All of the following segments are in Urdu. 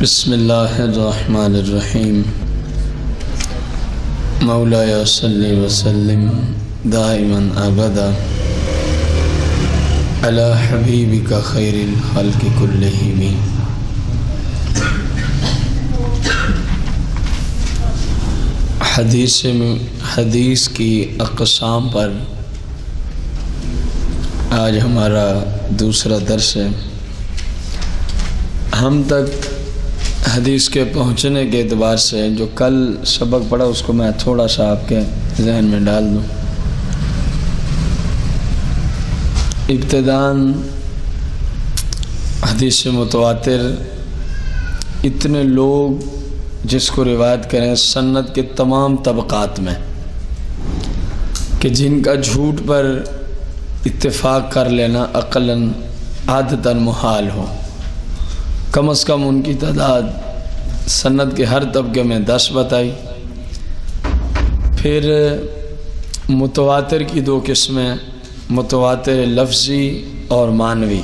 بسم اللہ الرحمن الرحیم مولایا صلی وسلم دائما ابدا علی حبیبک خیر الخلق کلہم۔ حدیث کی اقسام پر آج ہمارا دوسرا درس ہے۔ ہم تک حدیث کے پہنچنے کے اعتبار سے جو کل سبق پڑھا اس کو میں تھوڑا سا آپ کے ذہن میں ڈال دوں۔ ابتداً حدیث متواتر اتنے لوگ جس کو روایت کریں سنت کے تمام طبقات میں کہ جن کا جھوٹ پر اتفاق کر لینا عقلاً عادتاً محال ہو، کم از کم ان کی تعداد سند کے ہر طبقے میں 10 بتائی۔ پھر متواتر کی 2 قسمیں، متواتر لفظی اور معنوی۔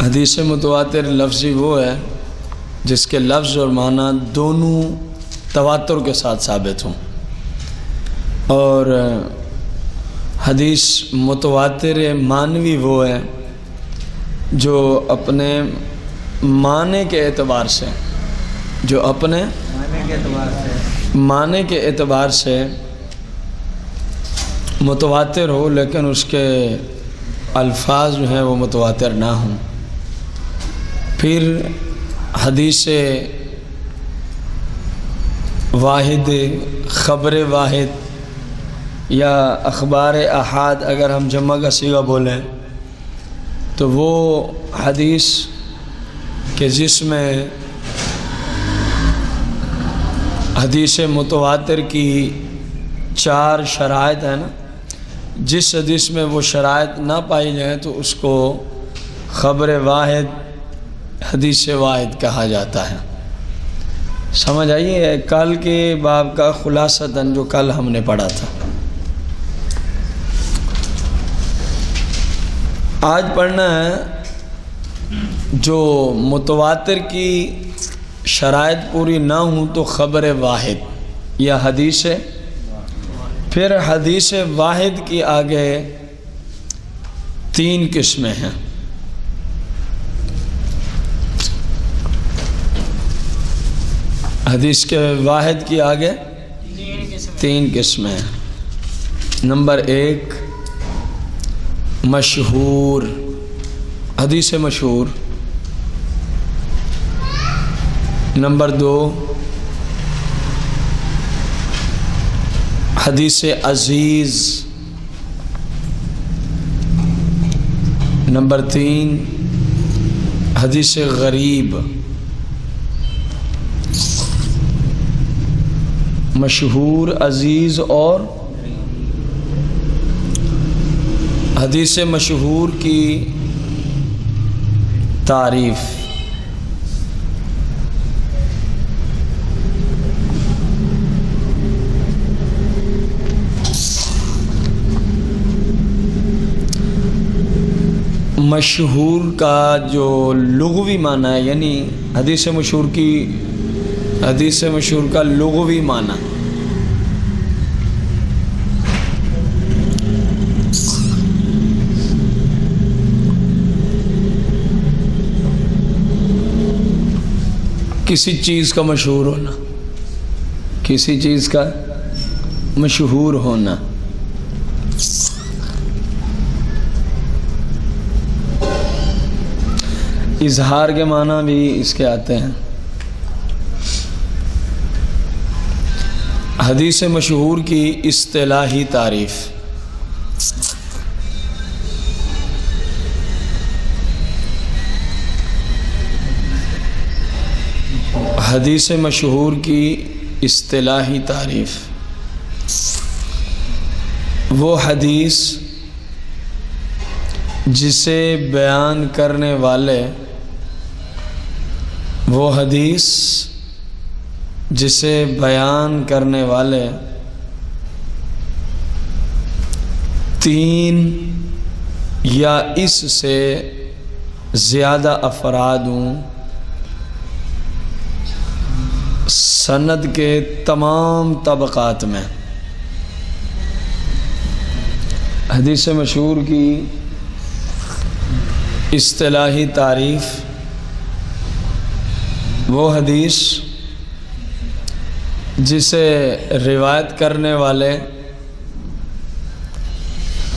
حدیث متواتر لفظی وہ ہے جس کے لفظ اور معنی دونوں تواتر کے ساتھ ثابت ہوں، اور حدیث متواتر معنوی وہ ہے جو اپنے معنی کے اعتبار سے معنی کے اعتبار سے متواتر ہو، لیکن اس کے الفاظ جو ہیں وہ متواتر نہ ہوں۔ پھر حدیث واحد، خبر واحد یا اخبار احاد اگر ہم جمع کا صیغہ بولیں تو وہ حدیث کہ جس میں حدیث متواتر کی 4 شرائط ہیں نا، جس حدیث میں وہ شرائط نہ پائی جائیں تو اس کو خبر واحد، حدیث واحد کہا جاتا ہے۔ سمجھ آئیے کل کے باب کا خلاصتاً جو کل ہم نے پڑھا تھا۔ آج پڑھنا ہے جو متواتر کی شرائط پوری نہ ہوں تو خبر واحد یا حدیث، پھر حدیث واحد کی آگے 3 قسمیں ہیں۔ حدیث کے واحد کی آگے 3 قسمیں ہیں۔ نمبر 1 مشہور، حدیث مشہور۔ نمبر 2 حدیث عزیز۔ نمبر 3 حدیث غریب۔ مشہور، عزیز اور حدیث مشہور کی تعریف۔ مشہور کا جو لغوی معنی ہے، یعنی حدیث مشہور کا لغوی معنی کسی چیز کا مشہور ہونا، کسی چیز کا مشہور ہونا۔ اظہار کے معنی بھی اس کے آتے ہیں۔ حدیث مشہور کی اصطلاحی تعریف۔ حدیث مشہور کی اصطلاحی تعریف وہ حدیث جسے بیان کرنے والے، وہ حدیث جسے بیان کرنے والے 3 یا اس سے زیادہ افراد ہوں سند کے تمام طبقات میں. حدیث مشہور کی اصطلاحی تعریف وہ حدیث جسے روایت کرنے والے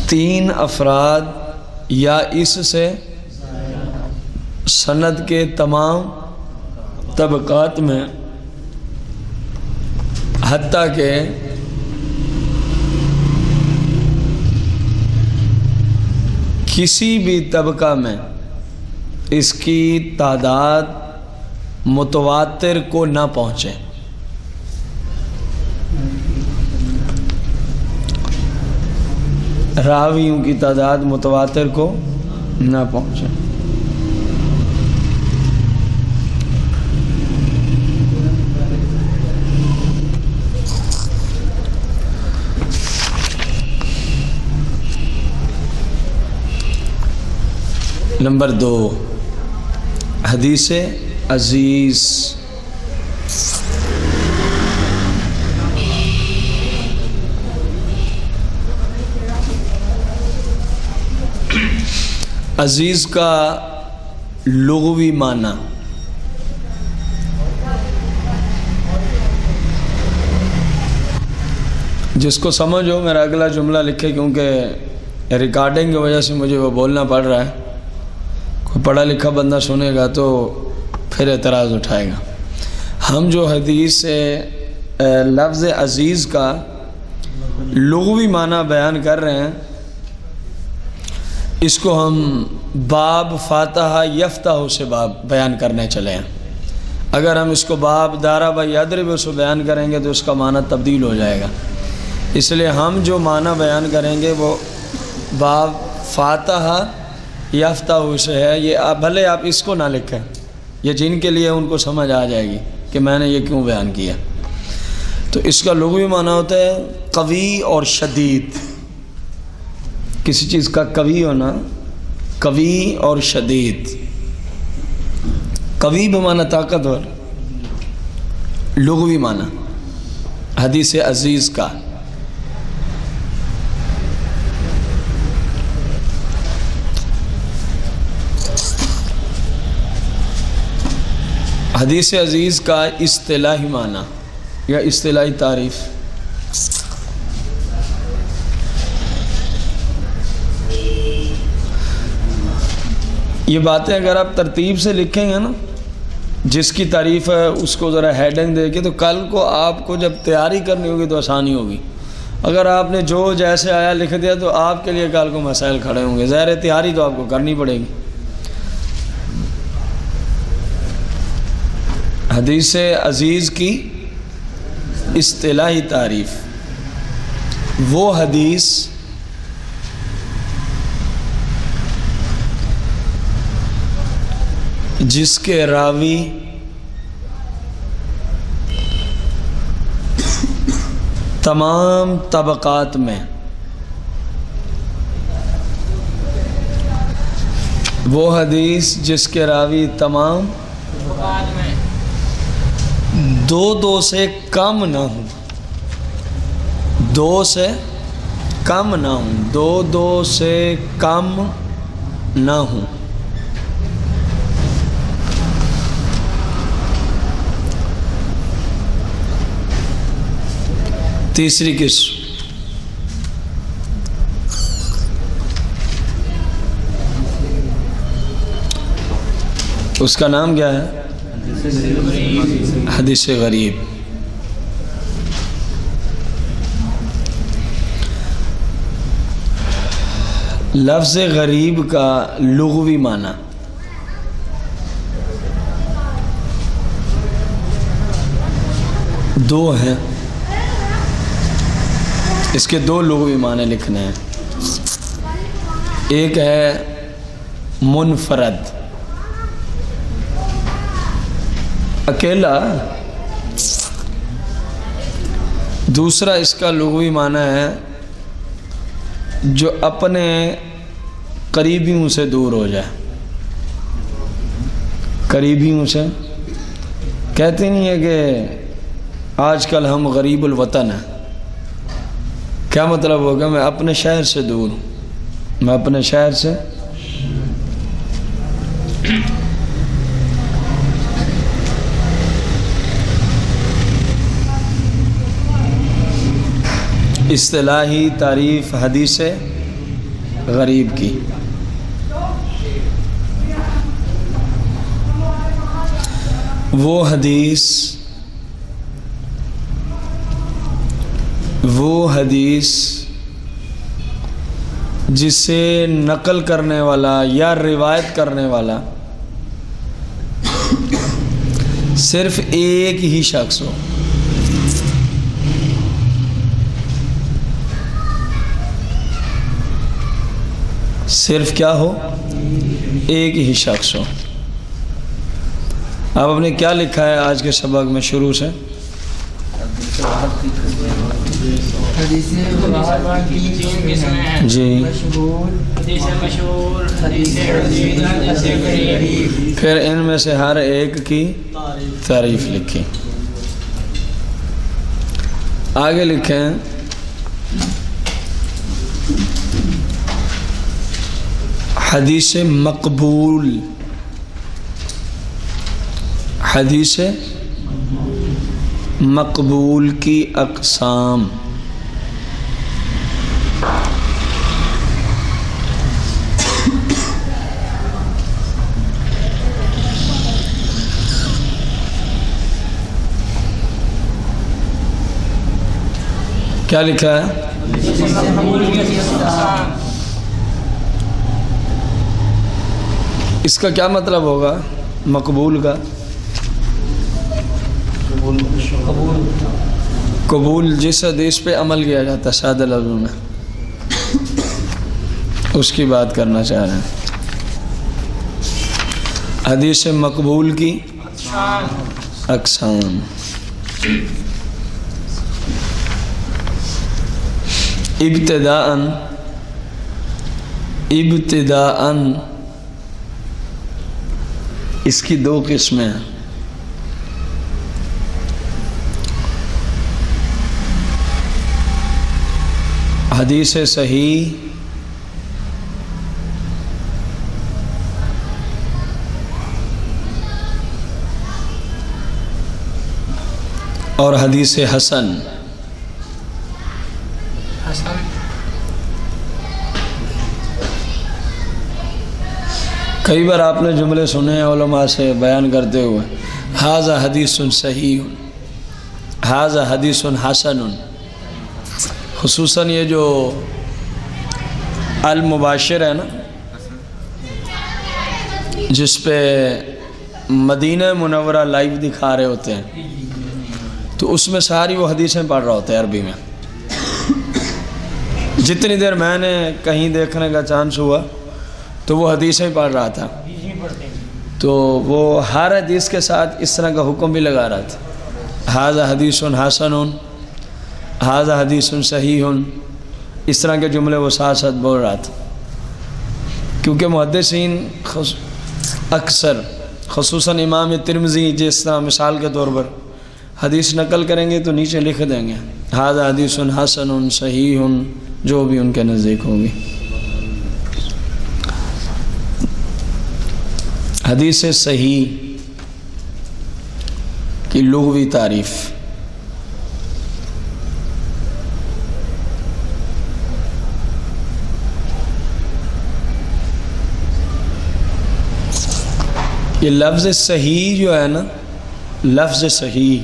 3 افراد یا اس سے سند کے تمام طبقات میں، حتیٰ کہ کسی بھی طبقہ میں اس کی تعداد متواتر کو نہ پہنچے. راویوں کی تعداد متواتر کو نہ پہنچے. نمبر 2، حدیث عزیز. عزیز کا لغوی معنی جس کو سمجھ ہو میرا اگلا جملہ لکھے، کیونکہ ریکارڈنگ کی وجہ سے مجھے وہ بولنا پڑ رہا ہے. کوئی پڑھا لکھا بندہ سنے گا تو پھر اعتراض اٹھائے گا. ہم جو حدیث لفظ عزیز کا لغوی معنی بیان کر رہے ہیں، اس کو ہم باب فاتحہ یفتح سے باب بیان کرنے چلے ہیں. اگر ہم اس کو باب ضرب یضرب سے بیان کریں گے تو اس کا معنی تبدیل ہو جائے گا. اس لیے ہم جو معنی بیان کریں گے وہ باب فاتحہ یفتح سے ہے. یہ بھلے آپ اس کو نہ لکھیں، یہ جن کے لیے ان کو سمجھ آ جائے گی کہ میں نے یہ کیوں بیان کیا. تو اس کا لغوی معنی ہوتا ہے قوی اور شدید. کسی چیز کا قوی ہونا، قوی اور شدید. قوی بمعنی طاقتور، لغوی معنی حدیث عزیز کا. حدیث عزیز کا اصطلاحی معنی یا اصطلاحی تعریف. یہ باتیں اگر آپ ترتیب سے لکھیں گے نا، جس کی تعریف ہے اس کو ذرا ہیڈنگ دے کے، تو کل کو آپ کو جب تیاری کرنی ہوگی تو آسانی ہوگی. اگر آپ نے جو جیسے آیا لکھ دیا تو آپ کے لیے کل کو مسائل کھڑے ہوں گے. ظاہر تیاری تو آپ کو کرنی پڑے گی. حدیث عزیز کی اصطلاحی تعریف وہ حدیث جس کے راوی تمام طبقات میں، وہ حدیث جس کے راوی تمام طبقات میں دو سے کم نہ ہوں، 2 سے کم نہ ہوں، 2 سے کم نہ ہوں. تیسری قسم اس کا نام کیا ہے؟ حدیث غریب. لفظ غریب کا لغوی معنی دو ہیں. اس کے 2 لغوی معنی لکھنے ہیں. ایک ہے منفرد، اکیلا. دوسرا اس کا لغوی معنی ہے جو اپنے قریبیوں سے دور ہو جائے. قریبیوں سے کہتے نہیں ہے کہ آج کل ہم غریب الوطن ہیں. کیا مطلب ہوگا؟ میں اپنے شہر سے دور ہوں، میں اپنے شہر سے اصطلاحی تعریف حدیث غریب کی. وہ حدیث جسے نقل کرنے والا یا روایت کرنے والا صرف ایک ہی شخص ہو. صرف کیا ہو؟ ایک ہی شخص ہو. آپ نے کیا لکھا ہے آج کے سبق میں شروع سے؟ جی، پھر ان میں سے ہر ایک کی تعریف لکھی. آگے لکھیں حدیث مقبول. حدیث مقبول کی اقسام. کیا لکھا ہے؟ اس کا کیا مطلب ہوگا مقبول کا؟ قبول جس حدیث پہ عمل کیا جاتا ہے، سادہ لفظوں میں اس کی بات کرنا چاہ رہے ہیں. حدیث مقبول کی اقسام. ابتداءً اس کی دو قسمیں ہیں. حدیث صحیح اور حدیث حسن. کئی بار آپ نے جملے سنے ہیں علماء سے بیان کرتے ہوئے، ھذا حدیث صحیح، ھذا حدیث حسن. خصوصاً یہ جو المباشر ہے نا، جس پہ مدینہ منورہ لائیو دکھا رہے ہوتے ہیں، تو اس میں ساری وہ حدیثیں پڑھ رہا ہوتا ہے عربی میں. جتنی دیر میں نے کہیں دیکھنے کا چانس ہوا تو وہ حدیثیں پڑھ رہا تھا، تو وہ ہر حدیث کے ساتھ اس طرح کا حکم بھی لگا رہا تھا، ھذا حدیث حسن، ھذا حدیث صحیح. اس طرح کے جملے وہ ساتھ ساتھ بول رہا تھا، کیونکہ محدثین اکثر خصوصاً امام ترمذی جس طرح مثال کے طور پر حدیث نقل کریں گے تو نیچے لکھ دیں گے ھذا حدیث حسن صحیح، جو بھی ان کے نزدیک ہوگی. حدیث صحیح کی لغوی تعریف. یہ لفظ صحیح جو ہے نا، لفظ صحیح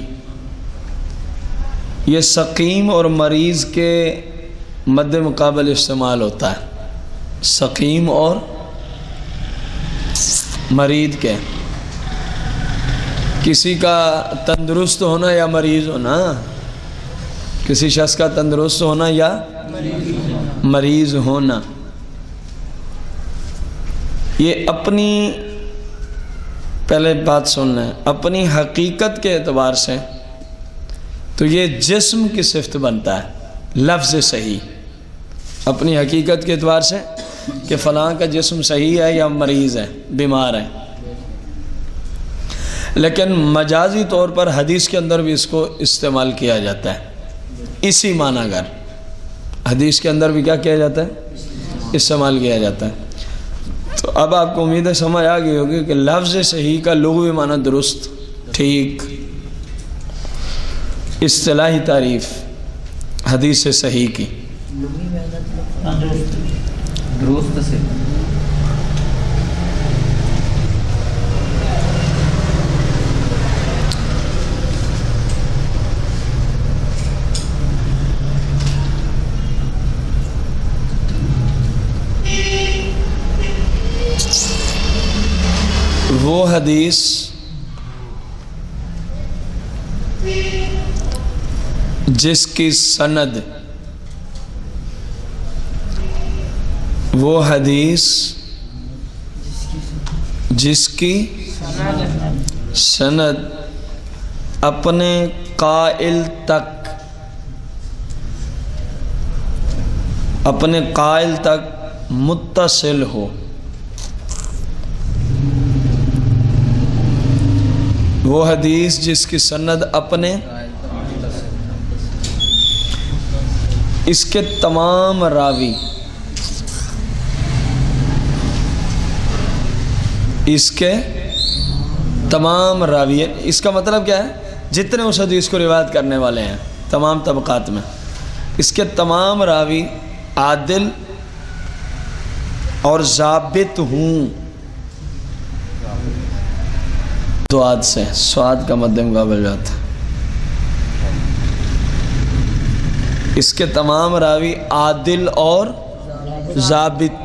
یہ سقیم اور مریض کے مد مقابل استعمال ہوتا ہے. سقیم اور مریض کے، کسی کا تندرست ہونا یا مریض ہونا، کسی شخص کا تندرست ہونا یا مریض ہونا، یہ اپنی، پہلے بات سننا ہے، اپنی حقیقت کے اعتبار سے تو یہ جسم کی صفت بنتا ہے. لفظ صحیح اپنی حقیقت کے اعتبار سے کہ فلاں کا جسم صحیح ہے یا مریض ہے، بیمار ہے. لیکن مجازی طور پر حدیث کے اندر بھی اس کو استعمال کیا جاتا ہے اسی معنی گر، حدیث کے اندر بھی کیا کیا جاتا ہے؟ استعمال کیا جاتا ہے۔ تو اب آپ کو امید ہے سمجھ آ گئی ہوگی کہ لفظ صحیح کا لغوی معنی درست، ٹھیک، اصطلاحی تعریف حدیث صحیح کی۔ درست سے وہ حدیث جس کی سند، وہ حدیث جس کی سند اپنے قائل تک متصل ہو، وہ حدیث جس کی سند اپنے، اس کے تمام راوی، اس کے تمام راوی، اس کا مطلب کیا ہے؟ جتنے اس حدیث کو روایت کرنے والے ہیں تمام طبقات میں، اس کے تمام راوی عادل اور ضابط ہوں، دعات سے سواد کا مد مقابل جاتا ہے، اس کے تمام راوی عادل اور ضابط،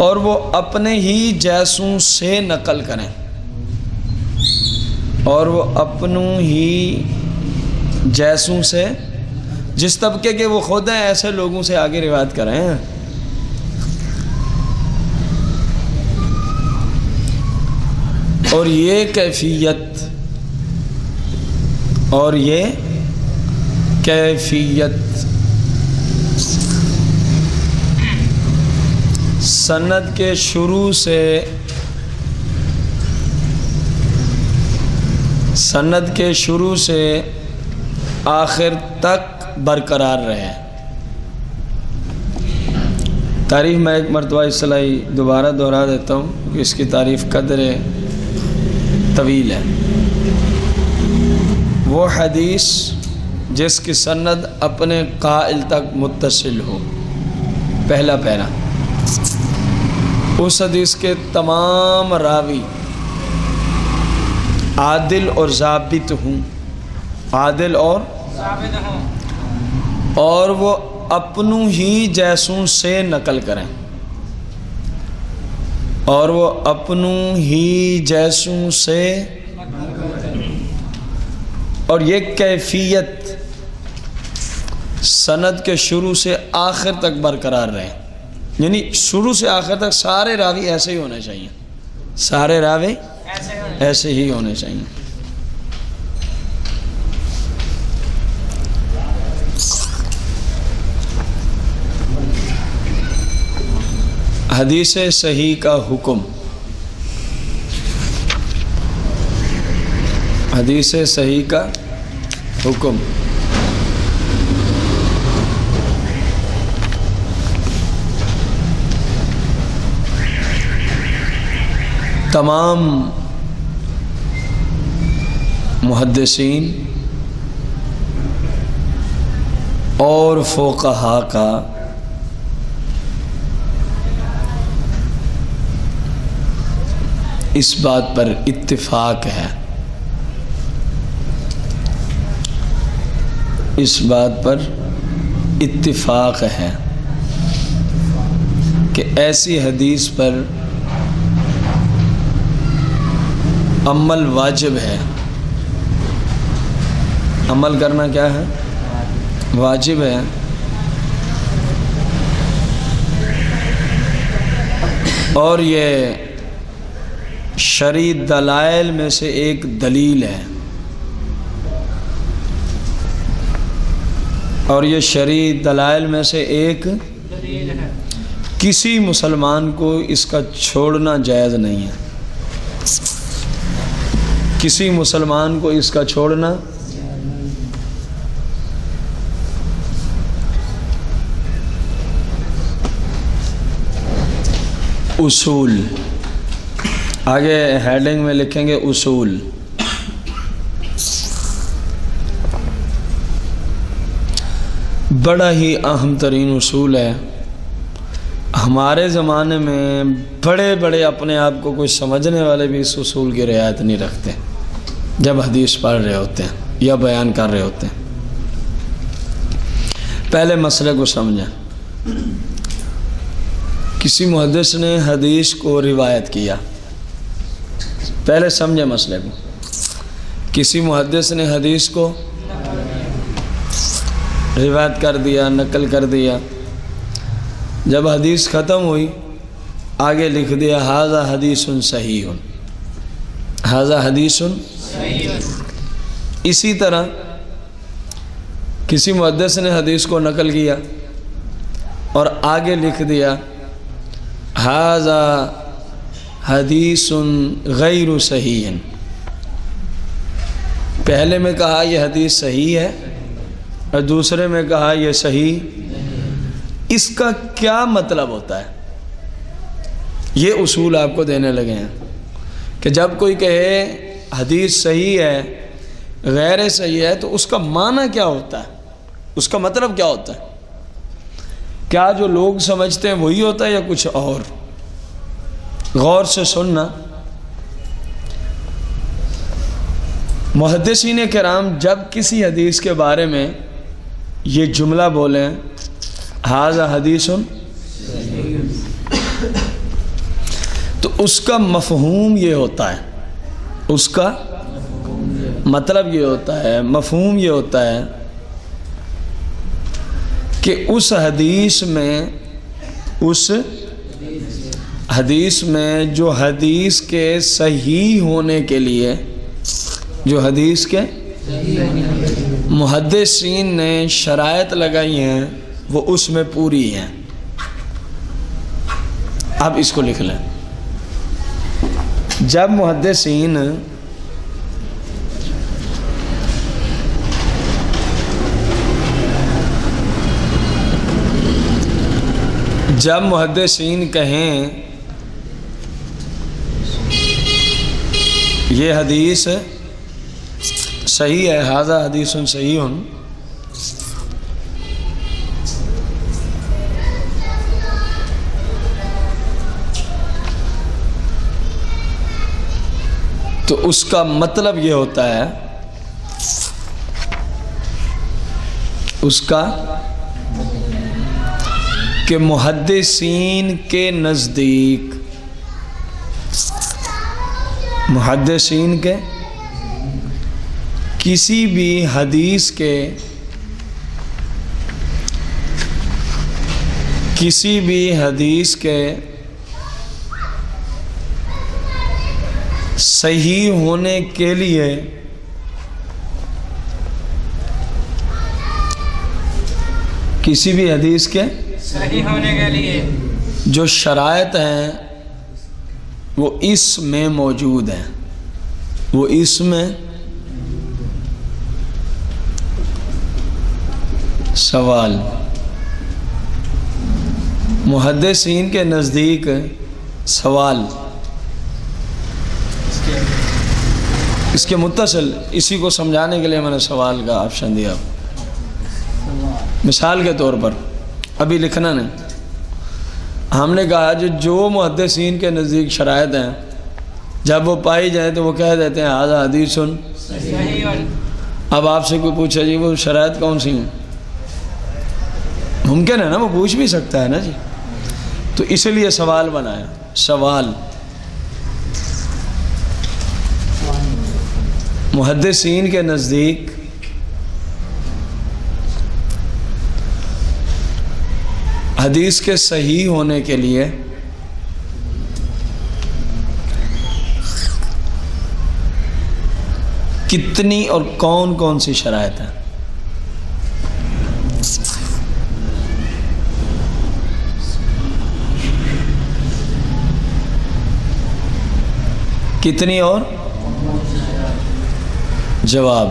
اور وہ اپنے ہی جیسوں سے نقل کریں، اور وہ اپنوں ہی جیسوں سے، جس طبقے کے وہ خود ہیں ایسے لوگوں سے آگے روایت کریں۔ اور یہ کیفیت سند کے شروع سے آخر تک برقرار رہے۔ تعریف میں ایک مرتبہ اصطلاحی دوبارہ دہرا دیتا ہوں کہ اس کی تعریف قدر طویل ہے۔ وہ حدیث جس کی سند اپنے قائل تک متصل ہو، پہلا پیرا، اس حدیث کے تمام راوی عادل اور ضابط ہوں، عادل اور وہ اپنوں ہی جیسوں سے نقل کریں، اور وہ اپنوں ہی جیسوں سے، اور یہ کیفیت سند کے شروع سے آخر تک برقرار رہے، یعنی شروع سے آخر تک سارے راوی ایسے ہی ہونے چاہیے، سارے راوی ایسے ہی ہونے چاہیے۔ حدیث صحیح کا حکم، حدیث صحیح کا حکم، تمام محدثین اور فقہا کا اس بات پر اتفاق ہے، اس بات پر اتفاق ہے کہ ایسی حدیث پر عمل واجب ہے، عمل کرنا کیا ہے؟ واجب ہے۔ اور یہ شرعی دلائل میں سے ایک دلیل ہے، اور یہ شرعی دلائل میں سے ایک دلیل ہے، کسی مسلمان کو اس کا چھوڑنا جائز نہیں ہے۔ کسی مسلمان کو اس کا چھوڑنا اصول، آگے ہیڈنگ میں لکھیں گے اصول۔ بڑا ہی اہم ترین اصول ہے۔ ہمارے زمانے میں بڑے بڑے اپنے آپ کو کچھ سمجھنے والے بھی اس اصول کی رعایت نہیں رکھتے جب حدیث پڑھ رہے ہوتے ہیں یا بیان کر رہے ہوتے ہیں۔ پہلے مسئلے کو سمجھیں۔ کسی محدث نے حدیث کو روایت کیا، پہلے سمجھیں مسئلے کو۔ کسی محدث نے حدیث کو روایت کر دیا، نقل کر دیا۔ جب حدیث ختم ہوئی آگے لکھ دیا ھذا حدیث صحیح، ھذا حدیث صحیح۔ اسی طرح کسی محدث نے حدیث کو نقل کیا اور آگے لکھ دیا ھذا حدیث غیر صحیح۔ پہلے میں کہا یہ حدیث صحیح ہے اور دوسرے میں کہا یہ صحیح۔ اس کا کیا مطلب ہوتا ہے؟ یہ اصول آپ کو دینے لگے ہیں کہ جب کوئی کہے حدیث صحیح ہے غیر صحیح ہے تو اس کا معنی کیا ہوتا ہے، اس کا مطلب کیا ہوتا ہے؟ کیا جو لوگ سمجھتے ہیں وہی ہوتا ہے یا کچھ اور؟ غور سے سننا۔ محدثین کرام جب کسی حدیث کے بارے میں یہ جملہ بولیں ھذا حدیث تو اس کا مفہوم یہ ہوتا ہے، اس کا مطلب یہ ہوتا ہے، مفہوم یہ ہوتا ہے کہ اس حدیث میں جو حدیث کے صحیح ہونے کے لیے، جو حدیث کے محدثین نے شرائط لگائی ہیں وہ اس میں پوری ہیں۔ اب اس کو لکھ لیں۔ جب محدثین کہیں یہ حدیث صحیح ہے، ھذا حدیث صحیح، تو اس کا مطلب یہ ہوتا ہے، اس کا کہ محدثین کے نزدیک، محدثین کے کسی بھی حدیث کے صحیح ہونے کے لیے کسی بھی حدیث کے صحیح ہونے کے لیے جو شرائط ہیں وہ اس میں موجود ہیں، وہ اس میں سوال محدثین کے نزدیک سوال اس کے متصل، اسی کو سمجھانے کے لیے میں نے سوال کا آپشن دیا۔ مثال کے طور پر ابھی لکھنا نہیں، ہم نے کہا جو محدثین کے نزدیک شرائط ہیں جب وہ پائی جائیں تو وہ کہہ دیتے ہیں ھذا حدیث صحیح۔ اب آپ سے کوئی پوچھے جی وہ شرائط کون سی ہیں، ممکن ہے نا، وہ پوچھ بھی سکتا ہے نا جی، تو اس لیے سوال بنایا۔ سوال محدثین کے نزدیک حدیث کے صحیح ہونے کے لیے کتنی اور کون کون سی شرائط ہیں؟ کتنی اور جواب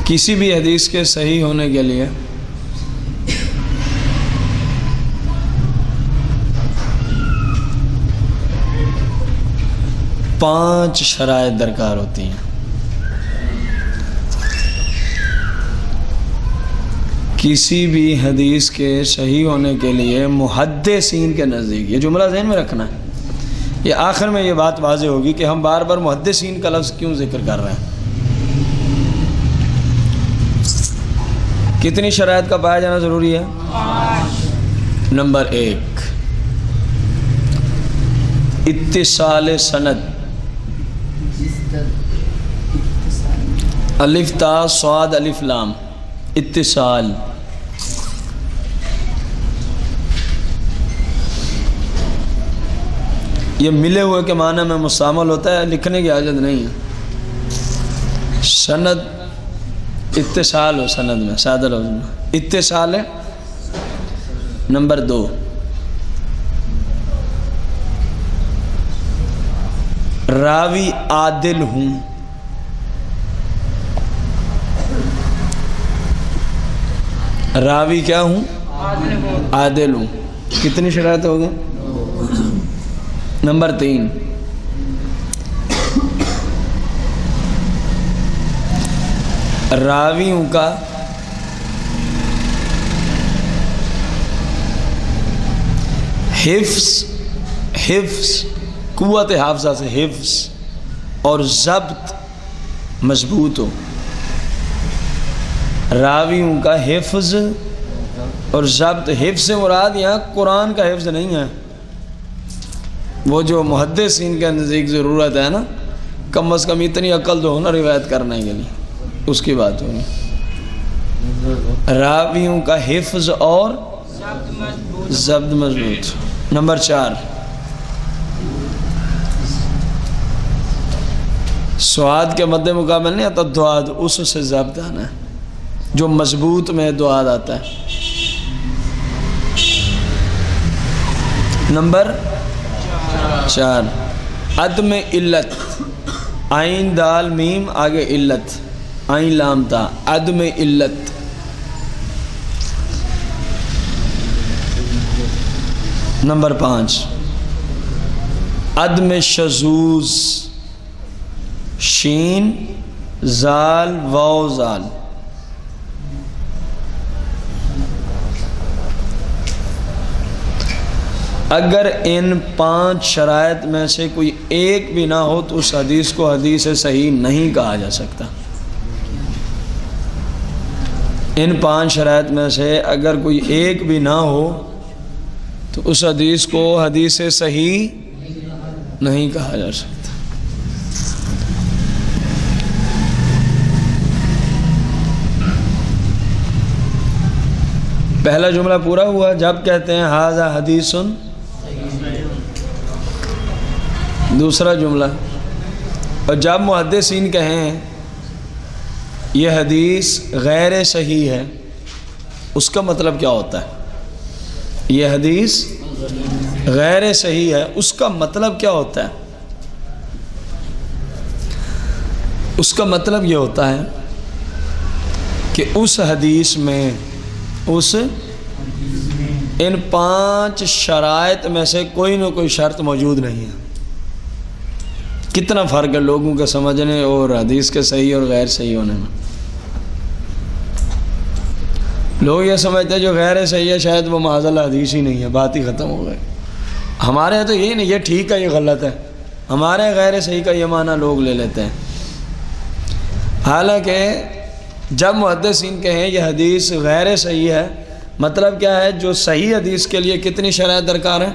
کسی بھی حدیث کے صحیح ہونے کے لیے پانچ شرائط درکار ہوتی ہیں. کسی بھی حدیث کے صحیح ہونے کے لیے محدثین کے نزدیک، یہ جملہ ذہن میں رکھنا ہے، یہ آخر میں یہ بات واضح ہوگی کہ ہم بار بار محدثین کا لفظ کیوں ذکر کر رہے ہیں. کتنی شرائط کا پایا جانا ضروری ہے؟ نمبر 1، اتصال سند. الف تا صاد الف لام، اتصال. یہ ملے ہوئے کے معنی میں مستعمل ہوتا ہے، لکھنے کی حاجت نہیں ہے. سند اتصال ہو، سند میں سادہ لفظ میں اتصال ہے. نمبر 2، راوی عادل ہوں. راوی کیا ہوں؟ عادل ہوں. کتنی شرائط ہو گئی؟ نمبر 3، راویوں کا حفظ قوت حافظہ سے حفظ اور ضبط مضبوط ہو. راویوں کا حفظ اور ضبط، حفظ سے مراد یہاں قرآن کا حفظ نہیں ہے، وہ جو محدثین کے نزدیک ضرورت ہے نا، کم از کم اتنی عقل تو ہونا روایت کرنے کے لیے، اس کی بات ہوگی. راویوں کا حفظ اور ضبط مضبوط. نمبر 4، سواد کے مد مقابل نہیں آتا دعاد، اس سے ضبط آنا ہے جو مضبوط میں دعاد آتا ہے. نمبر 4، عدم علت. عین دال میم آگے علت، عین لام تا، عدم علت. نمبر 5، عدم شذوذ. شین زال واو زال. اگر ان 5 شرائط میں سے کوئی ایک بھی نہ ہو تو اس حدیث کو حدیث صحیح نہیں کہا جا سکتا. ان 5 شرائط میں سے اگر کوئی ایک بھی نہ ہو تو اس حدیث کو حدیث صحیح نہیں کہا جا سکتا. پہلا جملہ پورا ہوا جب کہتے ہیں ھذا حدیث. دوسرا جملہ، اور جب محدثین کہیں یہ حدیث غیر صحیح ہے، اس کا مطلب کیا ہوتا ہے؟ یہ حدیث غیر صحیح ہے، اس کا مطلب کیا ہوتا ہے؟ اس کا مطلب یہ ہوتا ہے کہ اس حدیث میں ان 5 شرائط میں سے کوئی نہ کوئی شرط موجود نہیں ہے. کتنا فرق ہے لوگوں کے سمجھنے اور حدیث کے صحیح اور غیر صحیح ہونے میں. لوگ یہ سمجھتے ہیں جو غیر صحیح ہے شاید وہ معاذ اللہ حدیث ہی نہیں ہے، بات ہی ختم ہو گئی. ہمارے یہاں تو یہ نہیں، یہ ٹھیک ہے یہ غلط ہے. ہمارے غیر صحیح کا یہ معنی لوگ لے لیتے ہیں. حالانکہ جب محدثین کہیں یہ حدیث غیر صحیح ہے، مطلب کیا ہے؟ جو صحیح حدیث کے لیے کتنی شرائط درکار ہیں؟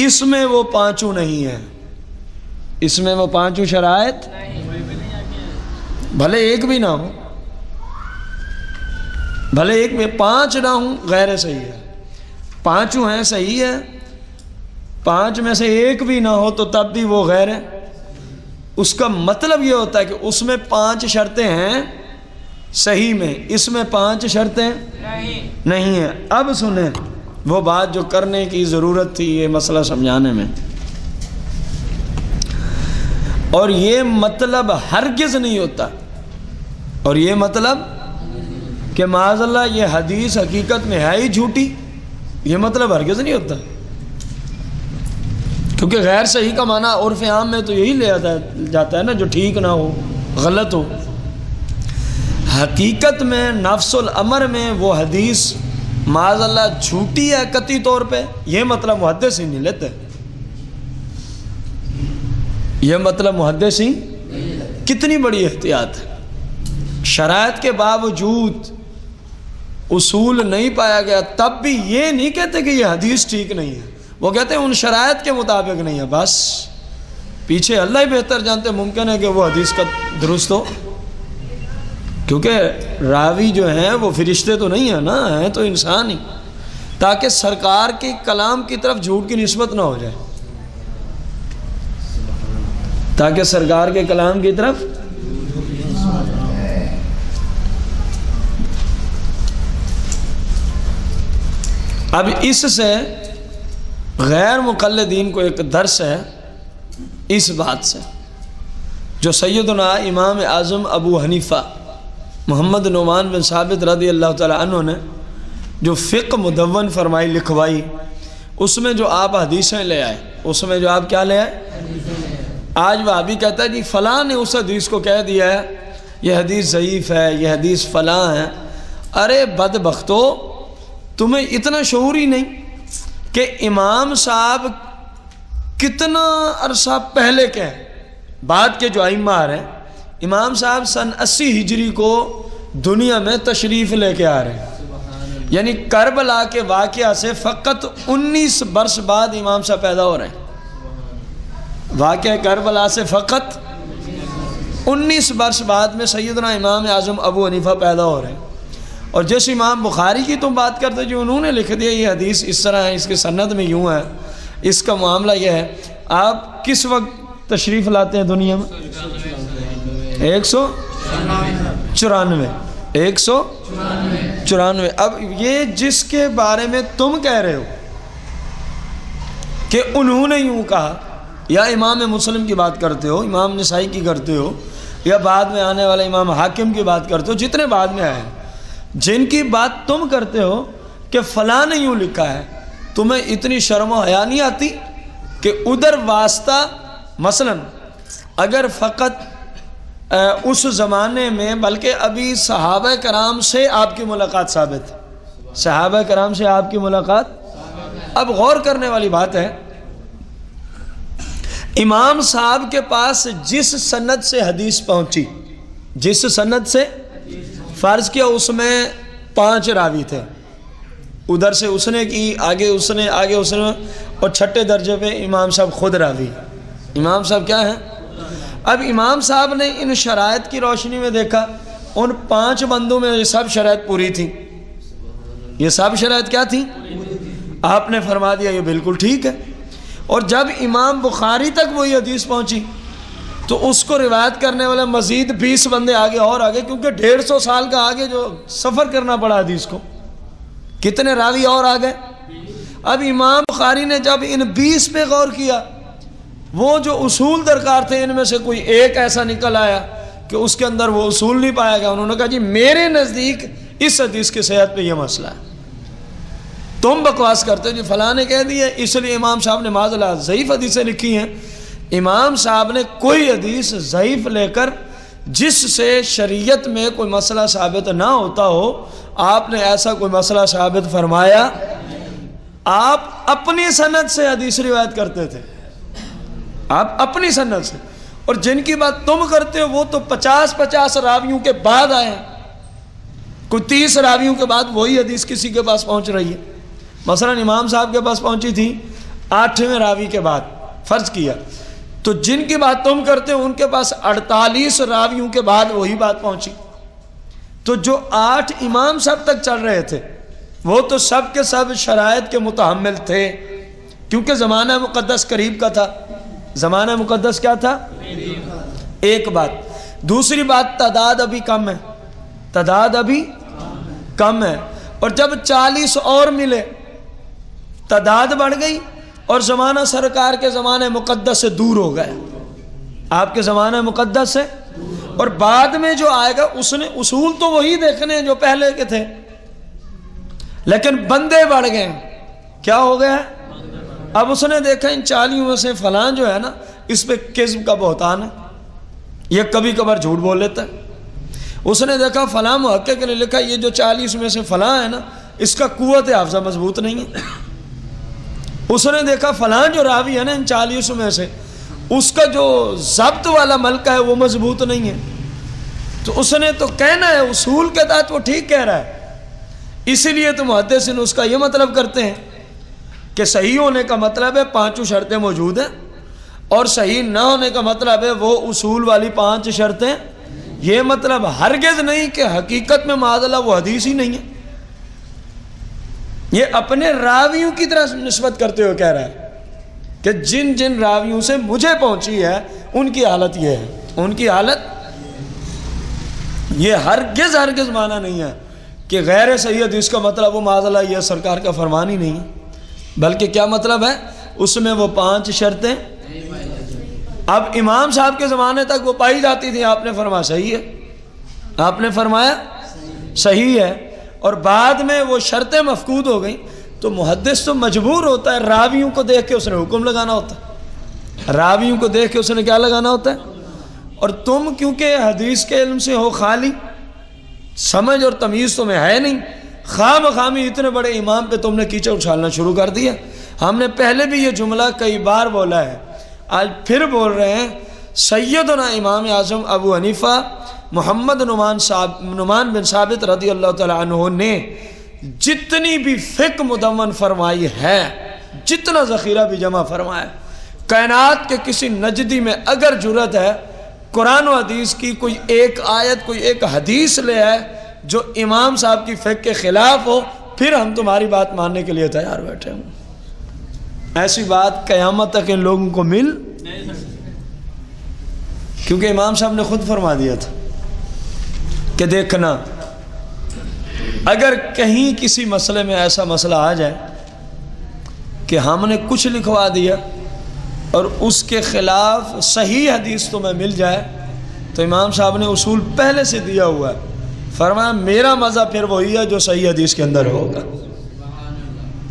اس میں وہ 5 نہیں ہیں. اس میں وہ 5 شرائط بھلے ایک بھی نہ ہو، بھلے ایک میں 5 نہ ہوں، غیر صحیح ہے. 5 ہیں صحیح ہے، 5 میں سے ایک بھی نہ ہو تو تب بھی وہ غیر ہے. اس کا مطلب یہ ہوتا ہے کہ اس میں 5 شرطیں ہیں صحیح میں، اس میں 5 شرطیں نہیں ہیں. اب سنیں وہ بات جو کرنے کی ضرورت تھی یہ مسئلہ سمجھانے میں. اور یہ مطلب ہرگز نہیں ہوتا، اور یہ مطلب کہ معاذ اللہ یہ حدیث حقیقت میں ہے ہی جھوٹی، یہ مطلب ہرگز نہیں ہوتا، کیونکہ غیر صحیح کا معنی عرف عام میں تو یہی لیا جاتا ہے نا، جو ٹھیک نہ ہو، غلط ہو۔ حقیقت میں نفس الامر میں وہ حدیث معاذ اللہ جھوٹی ہے قطعی طور پہ، یہ مطلب محدث ہی نہیں لیتے، یہ مطلب محدث ہی۔ کتنی بڑی احتیاط ہے، شرائط کے باوجود اصول نہیں پایا گیا، تب بھی یہ نہیں کہتے کہ یہ حدیث ٹھیک نہیں ہے، وہ کہتے ہیں ان شرائط کے مطابق نہیں ہے، بس پیچھے اللہ ہی بہتر جانتے، ممکن ہے کہ وہ حدیث کا درست ہو، کیونکہ راوی جو ہیں وہ فرشتے تو نہیں ہیں نا، ہیں تو انسان ہی، تاکہ سرکار کے کلام کی طرف جھوٹ کی نسبت نہ ہو جائے، تاکہ سرکار کے کلام کی طرف۔ اب اس سے غیر مقلدین کو ایک درس ہے اس بات سے، جو سیدنا امام اعظم ابو حنیفہ محمد نعمان بن ثابت رضی اللہ تعالی عنہ نے جو فقہ مدون فرمائی لکھوائی، اس میں جو آپ حدیثیں لے آئے، اس میں جو آپ کیا لے آئے، آج وہابی کہتا ہے جی فلاں نے اس حدیث کو کہہ دیا ہے یہ حدیث ضعیف ہے، یہ حدیث فلاں ہے۔ ارے بدبختو، تمہیں اتنا شعور ہی نہیں کہ امام صاحب کتنا عرصہ پہلے کے ہیں، بعد کے جو ائمہ آ رہے ہیں، امام صاحب سن 80 ہجری کو دنیا میں تشریف لے کے آ رہے ہیں، یعنی کربلا کے واقعہ سے فقط 19 برس بعد امام صاحب پیدا ہو رہے ہیں، واقعہ کربلا سے فقط 19 برس بعد میں سیدنا امام اعظم ابو حنیفہ پیدا ہو رہے ہیں۔ اور جس امام بخاری کی تم بات کرتے جو انہوں نے لکھ دیا یہ حدیث اس طرح ہے، اس کے سند میں یوں ہے، اس کا معاملہ یہ ہے، آپ کس وقت تشریف لاتے ہیں دنیا میں؟ 194۔ اب یہ جس کے بارے میں تم کہہ رہے ہو کہ انہوں نے یوں کہا، یا امام مسلم کی بات کرتے ہو، امام نسائی کی کرتے ہو، یا بعد میں آنے والے امام حاکم کی بات کرتے ہو، جتنے بعد میں آئے ہیں، جن کی بات تم کرتے ہو کہ فلاں نے یوں لکھا ہے، تمہیں اتنی شرم و حیا نہیں آتی کہ ادھر واسطہ، مثلا اگر فقط اس زمانے میں، بلکہ ابھی صحابہ کرام سے آپ کی ملاقات ثابت ہے، صحابہ کرام سے آپ کی ملاقات، اب غور کرنے والی بات ہے، امام صاحب کے پاس جس سند سے حدیث پہنچی، جس سند سے، فرض کیا اس میں 5 راوی تھے، ادھر سے اس نے کی، آگے اس نے، اور چھٹے درجے پہ امام صاحب خود راوی، امام صاحب کیا ہیں؟ اب امام صاحب نے ان شرائط کی روشنی میں دیکھا، ان 5 بندوں میں یہ سب شرائط پوری تھی، یہ سب شرائط کیا تھی؟ آپ نے فرما دیا یہ بالکل ٹھیک ہے۔ اور جب امام بخاری تک وہی حدیث پہنچی تو اس کو روایت کرنے والے مزید 20 بندے آگے اور آگے، کیونکہ 150 سال کا آگے جو سفر کرنا پڑا حدیث کو، کتنے راوی اور آگئے۔ اب امام بخاری نے جب ان 20 پہ غور کیا، وہ جو اصول درکار تھے ان میں سے کوئی ایک ایسا نکل آیا کہ اس کے اندر وہ اصول نہیں پایا گیا، انہوں نے کہا جی میرے نزدیک اس حدیث کی صحت پہ یہ مسئلہ ہے، تم بکواس کرتے جی فلاں نے کہہ دی ہے، اس لیے امام صاحب نے معاذ اللہ ضعیف حدیثیں لکھی ہیں۔ امام صاحب نے کوئی حدیث ضعیف لے کر جس سے شریعت میں کوئی مسئلہ ثابت نہ ہوتا ہو، آپ نے ایسا کوئی مسئلہ ثابت فرمایا، آپ اپنی سند سے حدیث روایت کرتے تھے، آپ اپنی سند سے، اور جن کی بات تم کرتے ہو وہ تو 50 راویوں کے بعد آئے ہیں، کوئی 30 راویوں کے بعد وہی حدیث کسی کے پاس پہنچ رہی ہے۔ مثلا امام صاحب کے پاس پہنچی تھی 8ویں راوی کے بعد، فرض کیا، تو جن کی بات تم کرتے ہو ان کے پاس 48 راویوں کے بعد وہی بات پہنچی، تو جو 8 امام صاحب تک چل رہے تھے وہ تو سب کے سب شرائط کے متحمل تھے، کیونکہ زمانہ مقدس قریب کا تھا، زمانہ مقدس کیا تھا؟ ایک بات، دوسری بات تعداد ابھی کم ہے، تعداد ابھی کم ہے، اور جب 40 اور ملے تعداد بڑھ گئی اور زمانہ سرکار کے زمانے مقدس سے دور ہو گیا، آپ کے زمانہ مقدس سے، اور بعد میں جو آئے گا اس نے اصول تو وہی دیکھنے ہیں جو پہلے کے تھے، لیکن بندے بڑھ گئے. کیا ہو گیا ہے؟ اب اس نے دیکھا ان 40 میں سے فلاں جو ہے نا اس پہ کذب کا بہتان ہے، یہ کبھی کبھار جھوٹ بول لیتا ہے. اس نے دیکھا فلاں محقق نے لکھا یہ جو 40 میں سے فلاں ہے نا اس کا قوت حافظہ مضبوط نہیں ہے. اس نے دیکھا فلاں جو راوی ہے نا ان 40 میں سے اس کا جو ضبط والا ملکہ ہے وہ مضبوط نہیں ہے. تو اس نے تو کہنا ہے اصول کے تحت وہ ٹھیک کہہ رہا ہے، اسی لیے تو محدثین اس کا یہ مطلب کرتے ہیں کہ صحیح ہونے کا مطلب ہے 5 شرطیں موجود ہیں، اور صحیح نہ ہونے کا مطلب ہے وہ اصول والی 5 شرطیں. یہ مطلب ہرگز نہیں کہ حقیقت میں معاذ اللہ وہ حدیث ہی نہیں ہے. یہ اپنے راویوں کی طرح نسبت کرتے ہوئے کہہ رہا ہے کہ جن جن راویوں سے مجھے پہنچی ہے ان کی حالت یہ ہے، ان کی حالت یہ ہرگز معنی نہیں ہے کہ غیر صحیح حدیث کا مطلب وہ معاذ اللہ یہ سرکار کا فرمان ہی نہیں ہے، بلکہ کیا مطلب ہے اس میں وہ 5 شرطیں اب امام صاحب کے زمانے تک وہ پائی جاتی تھی. آپ نے فرمایا صحیح ہے، آپ نے فرمایا صحیح ہے، اور بعد میں وہ شرطیں مفقود ہو گئیں تو محدث تو مجبور ہوتا ہے راویوں کو دیکھ کے اس نے حکم لگانا ہوتا ہے، راویوں کو دیکھ کے اس نے کیا لگانا ہوتا ہے. اور تم کیونکہ حدیث کے علم سے ہو خالی، سمجھ اور تمیز تمہیں ہے نہیں، خوامی اتنے بڑے امام پہ تم نے کیچڑ اچھالنا شروع کر دیا. ہم نے پہلے بھی یہ جملہ کئی بار بولا ہے، آج پھر بول رہے ہیں. سیدنا امام اعظم ابو حنیفہ محمد نعمان بن ثابت رضی اللہ تعالیٰ عنہ نے جتنی بھی فقہ مدون فرمائی ہے، جتنا ذخیرہ بھی جمع فرمایا، کائنات کے کسی نجدی میں اگر جرت ہے قرآن و حدیث کی کوئی ایک آیت کوئی ایک حدیث لے آئے جو امام صاحب کی فقہ کے خلاف ہو، پھر ہم تمہاری بات ماننے کے لیے تیار بیٹھے ہوں. ایسی بات قیامت تک ان لوگوں کو مل، کیونکہ امام صاحب نے خود فرما دیا تھا کہ دیکھنا اگر کہیں کسی مسئلے میں ایسا مسئلہ آ جائے کہ ہم نے کچھ لکھوا دیا اور اس کے خلاف صحیح حدیث تمہیں مل جائے، تو امام صاحب نے اصول پہلے سے دیا ہوا ہے، فرمایا میرا مذہب پھر وہی ہے جو صحیح حدیث کے اندر ہوگا.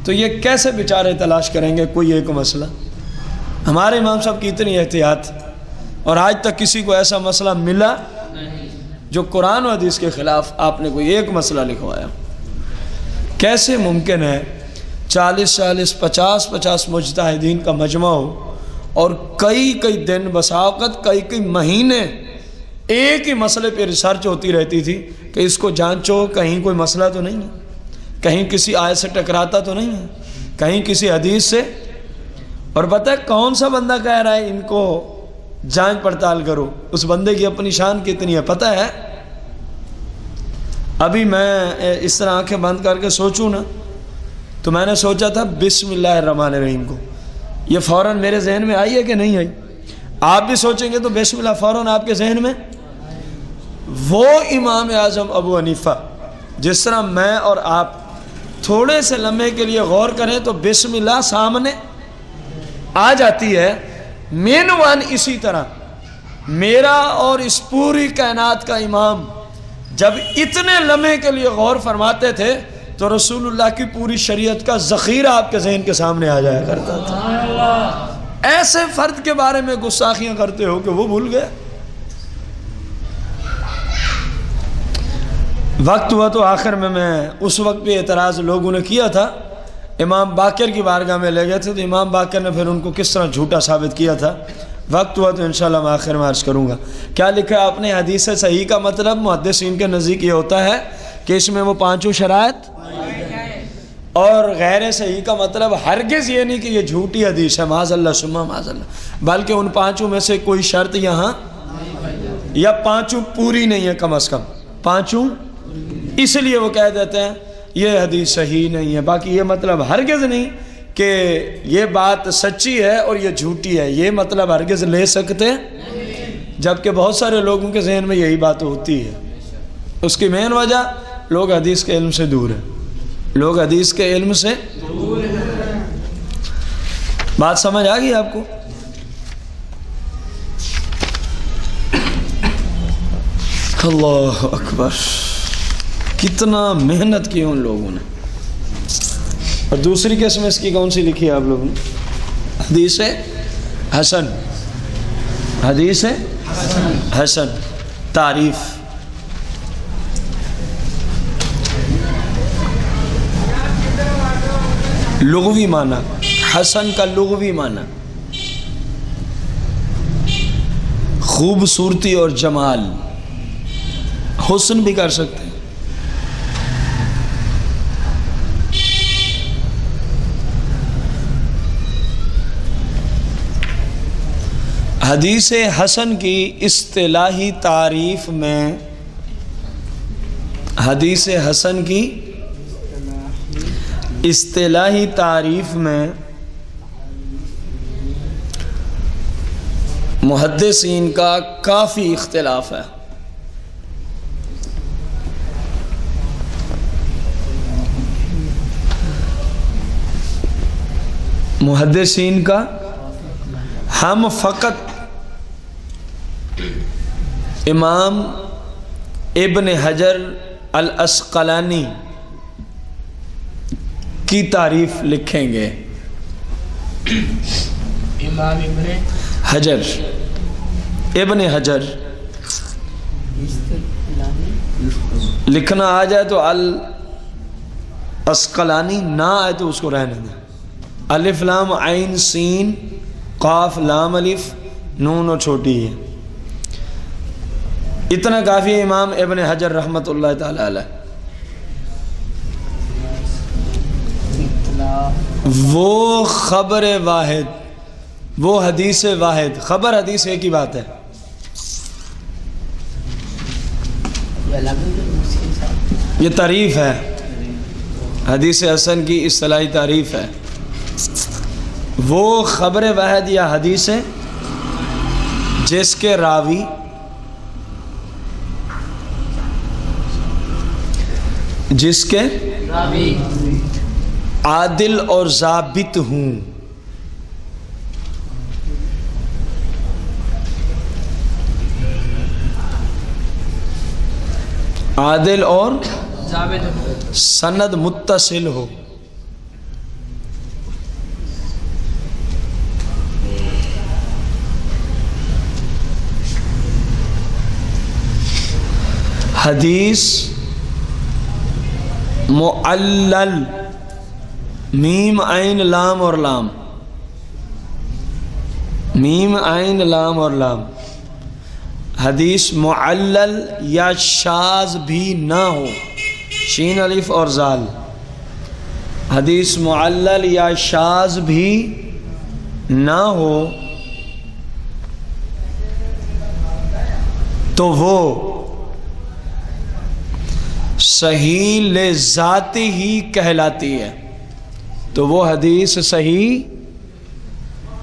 تو یہ کیسے بیچارے تلاش کریں گے کوئی ایک مسئلہ؟ ہمارے امام صاحب کی اتنی احتیاط، اور آج تک کسی کو ایسا مسئلہ ملا جو قرآن و حدیث کے خلاف آپ نے کوئی ایک مسئلہ لکھوایا. کیسے ممکن ہے 40 50 مجتہدین کا مجمع ہو اور کئی دن بساوقت کئی مہینے ایک ہی مسئلے پہ ریسرچ ہوتی رہتی تھی کہ اس کو جانچو کہیں کوئی مسئلہ تو نہیں ہے، کہیں کسی آیت سے ٹکراتا تو نہیں ہے، کہیں کسی حدیث سے. اور پتہ ہے کون سا بندہ کہہ رہا ہے ان کو جانچ پڑتال کرو، اس بندے کی اپنی شان کتنی ہے پتہ ہے. ابھی میں اس طرح آنکھیں بند کر کے سوچوں نا تو میں نے سوچا تھا بسم اللہ الرحمن الرحیم کو، یہ فوراً میرے ذہن میں آئی ہے کہ نہیں آئی؟ آپ بھی سوچیں گے تو بسم اللہ فوراً آپ کے ذہن میں. وہ امام اعظم ابو حنیفہ جس طرح میں اور آپ تھوڑے سے لمحے کے لیے غور کریں تو بسم اللہ سامنے آ جاتی ہے، مین ون اسی طرح میرا اور اس پوری کائنات کا امام جب اتنے لمحے کے لیے غور فرماتے تھے تو رسول اللہ کی پوری شریعت کا ذخیرہ آپ کے ذہن کے سامنے آ جایا کرتا تھا. ایسے فرد کے بارے میں گستاخیاں کرتے ہو کہ وہ بھول گئے. وقت ہوا تو آخر میں اس وقت پہ اعتراض لوگوں نے کیا تھا، امام باقر کی بارگاہ میں لے گئے تھے تو امام باقر نے پھر ان کو کس طرح جھوٹا ثابت کیا تھا. وقت ہوا تو انشاءاللہ میں آخر میں عرض کروں گا. کیا لکھا ہے آپ نے؟ حدیث صحیح کا مطلب محدثین کے نزدیک یہ ہوتا ہے کہ اس میں وہ 5 شرائط، اور غیر صحیح کا مطلب ہرگز یہ نہیں کہ یہ جھوٹی حدیث ہے، معاذ اللہ ثم معاذ اللہ، بلکہ ان 5 میں سے کوئی شرط یہاں یا 5 پوری نہیں ہے، کم از کم 5، اس لیے وہ کہہ دیتے ہیں یہ حدیث صحیح نہیں ہے. باقی یہ مطلب ہرگز نہیں کہ یہ بات سچی ہے اور یہ جھوٹی ہے، یہ مطلب ہرگز لے سکتے، جبکہ بہت سارے لوگوں کے ذہن میں یہی بات ہوتی ہے. اس کی مین وجہ لوگ حدیث کے علم سے دور ہیں، لوگ حدیث کے علم سے دور ہیں. بات سمجھ آ گئی آپ کو؟ اللہ اکبر، کتنا محنت کی ان لوگوں نے. اور دوسری قسم اس کی کون سی لکھی ہے آپ لوگوں نے؟ حدیث حسن. حدیث حسن تعریف. لغوی معنی، حسن کا لغوی معنی خوبصورتی اور جمال، حسن بھی کر سکتے ہیں. حدیث حسن کی اصطلاحی تعریف میں، حدیث حسن کی اصطلاحی تعریف میں محدثین کا کافی اختلاف ہے. محدثین کا، ہم فقط امام ابن حجر العسقلانی کی تعریف لکھیں گے. امام حجر، ابن حجر لکھنا آ جائے تو العسقلانی، نہ آئے تو اس کو رہنے دیں. الف لام عین سین قاف لام الف نون اور چھوٹی ہے، اتنا کافی ہے امام ابن حجر رحمۃ اللہ تعالی علیہ. وہ خبر واحد، وہ حدیث واحد، خبر حدیث ایک ہی بات ہے. یہ تعریف ہے، حدیث حسن کی اصطلاحی تعریف ہے. وہ خبر واحد یا حدیث ہے جس کے راوی عادل اور ضابط ہوں. عادل اور سند متصل ہو. حدیث معلل، میم عین لام اور لام، میم عین لام اور لام. حدیث معلل یا شاذ بھی نہ ہو، شین الف اور زال. حدیث معلل یا شاذ بھی نہ ہو تو وہ صحیح لذات ہی کہلاتی ہے. تو وہ حدیث صحیح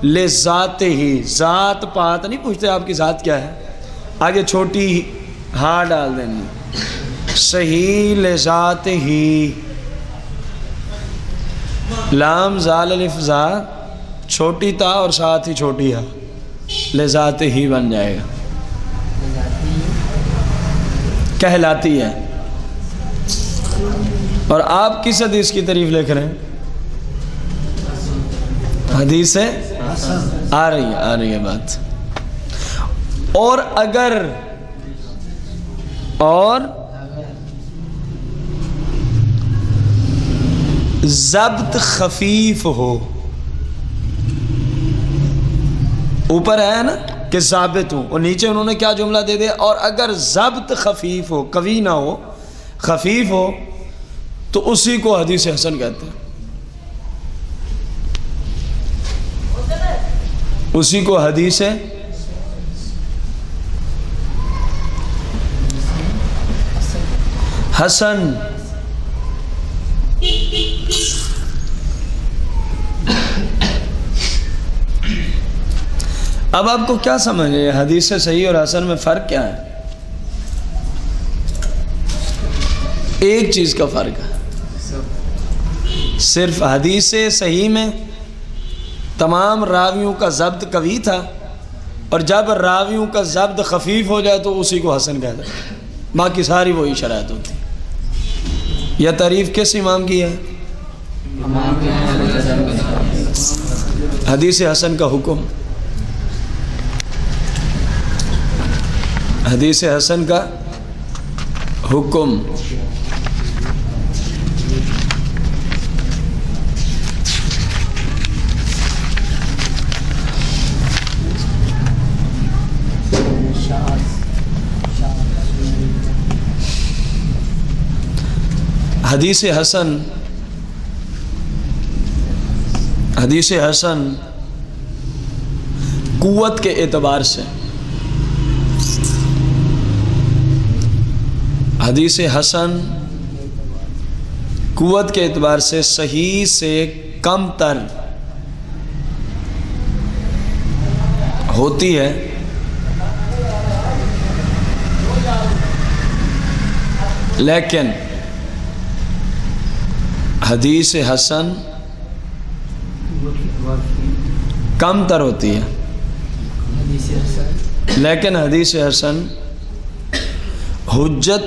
لذات ہی، ذات پات نہیں پوچھتے آپ کی ذات کیا ہے، آگے چھوٹی ہاں ڈال دینی. صحیح لذات ہی، لام زال الف زا، چھوٹی تا اور ساتھ ہی چھوٹی ہا، لذات ہی بن جائے گا، کہلاتی ہے. اور آپ کس حدیث کی تعریف لکھ رہے ہیں؟ حدیث ہے آ رہی ہے بات. اور اگر ضبط خفیف ہو، اوپر ہے نا کہ ضابط ہو، اور نیچے انہوں نے کیا جملہ دے دیا، اور اگر ضبط خفیف ہو، قوی نہ ہو، خفیف ہو، تو اسی کو حدیث حسن کہتے ہیں. اسی کو حدیث حسن. اب آپ کو کیا سمجھے حدیث صحیح اور حسن میں فرق کیا ہے؟ ایک چیز کا فرق ہے، صرف حدیث صحیح میں تمام راویوں کا ضبط قوی تھا، اور جب راویوں کا ضبط خفیف ہو جائے تو اسی کو حسن کہتے ہیں. باقی ساری وہی شرائط ہوتی. یہ تعریف کس امام کی ہے؟ حدیث حسن کا حکم. حدیث حسن کا حکم حدیث حسن قوت کے اعتبار سے، حدیث حسن قوت کے اعتبار سے صحیح سے کم تر ہوتی ہے، لیکن حدیث حسن کم تر ہوتی ہے، لیکن حدیث حسن حجت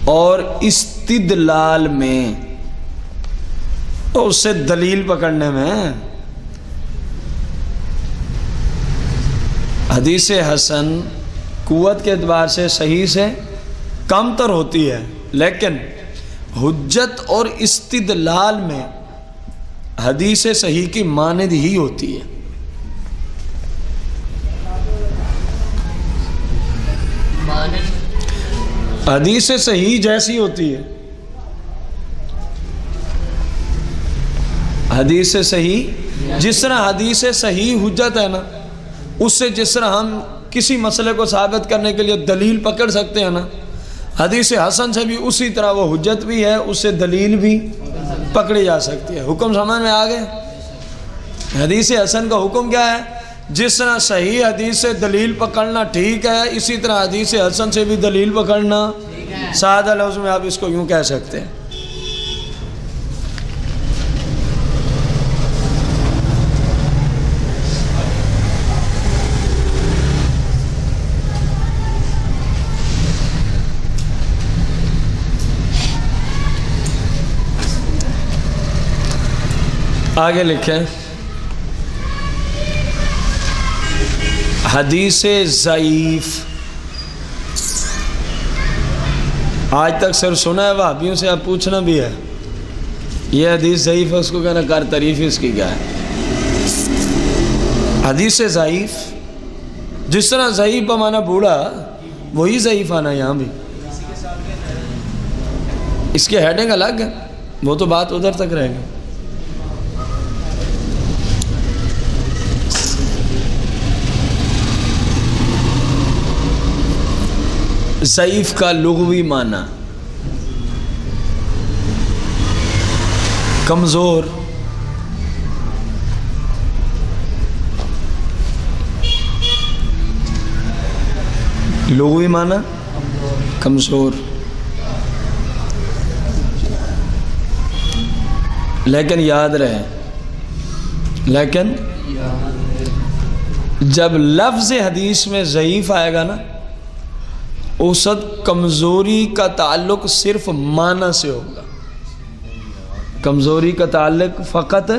اور استدلال میں، تو اس سے دلیل پکڑنے میں، حدیث حسن قوت کے اعتبار سے صحیح سے کم تر ہوتی ہے، لیکن حجت اور استدلال میں حدیث صحیح کی مانند ہی ہوتی ہے. حدیث صحیح جیسی ہوتی ہے، حدیث صحیح جس طرح حدیث صحیح حجت ہے نا، اس سے جس طرح ہم کسی مسئلے کو ثابت کرنے کے لیے دلیل پکڑ سکتے ہیں نا، حدیث حسن سے بھی اسی طرح وہ حجت بھی ہے، اس سے دلیل بھی پکڑی جا سکتی ہے. حکم سمجھ میں آ گئے؟ حدیث حسن کا حکم کیا ہے؟ جس طرح صحیح حدیث سے دلیل پکڑنا ٹھیک ہے، اسی طرح حدیث حسن سے بھی دلیل پکڑنا، سادہ لفظ میں آپ اس کو یوں کہہ سکتے ہیں. آگے لکھیں حدیث ضعیف. آج تک سر سنا ہے وہابیوں سے، اب پوچھنا بھی ہے یہ حدیث ضعیف ہے، اس کو کہنا کار تعریف اس کی کیا ہے؟ حدیث ضعیف جس طرح ضعیف بمانا بوڑھا، وہی ضعیف آنا یہاں بھی. اس کے ہیڈنگ الگ ہے، وہ تو بات ادھر تک رہے گی. ضعیف کا لغوی معنی کمزور، لغوی معنی کمزور. لیکن یاد رہے، لیکن جب لفظ حدیث میں ضعیف آئے گا نا، اس وقت کمزوری کا تعلق صرف معنی سے ہوگا. کمزوری کا تعلق فقط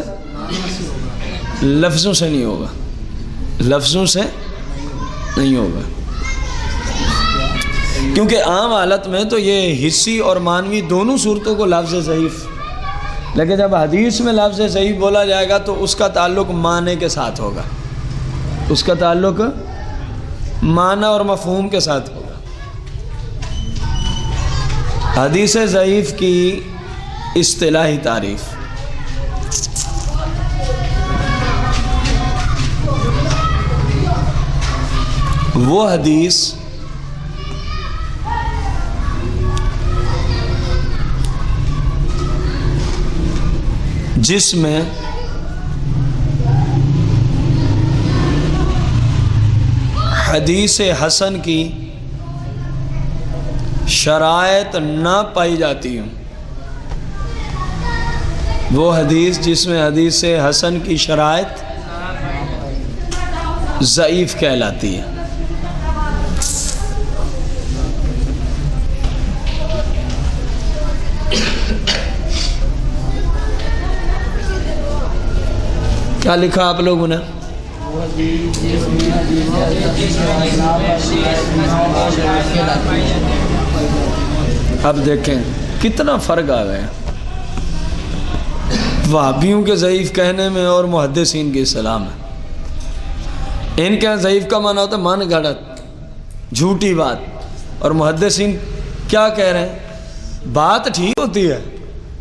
لفظوں سے نہیں ہوگا، لفظوں سے نہیں ہوگا. کیونکہ عام حالت میں تو یہ حسی اور معنوی دونوں صورتوں کو لفظ ضعیف، لیکن جب حدیث میں لفظ ضعیف بولا جائے گا تو اس کا تعلق معنی کے ساتھ ہوگا، اس کا تعلق معنی اور مفہوم کے ساتھ ہوگا. حدیث ضعیف کی اصطلاحی تعریف: وہ حدیث جس میں حدیث حسن کی شرائط نہ پائی جاتی ہوں. وہ حدیث جس میں حدیث حسن کی شرائط ضعیف کہلاتی ہے۔ کیا لکھا آپ لوگوں نے؟ اب دیکھیں کتنا فرق آ گیا وہابیوں کے ضعیف کہنے میں اور محدثین کی اصطلاح میں۔ ان کے ضعیف کا معنی ہوتا ہے من گھڑت، جھوٹی بات، اور محدثین کیا کہہ رہے ہیں؟ بات ٹھیک ہوتی ہے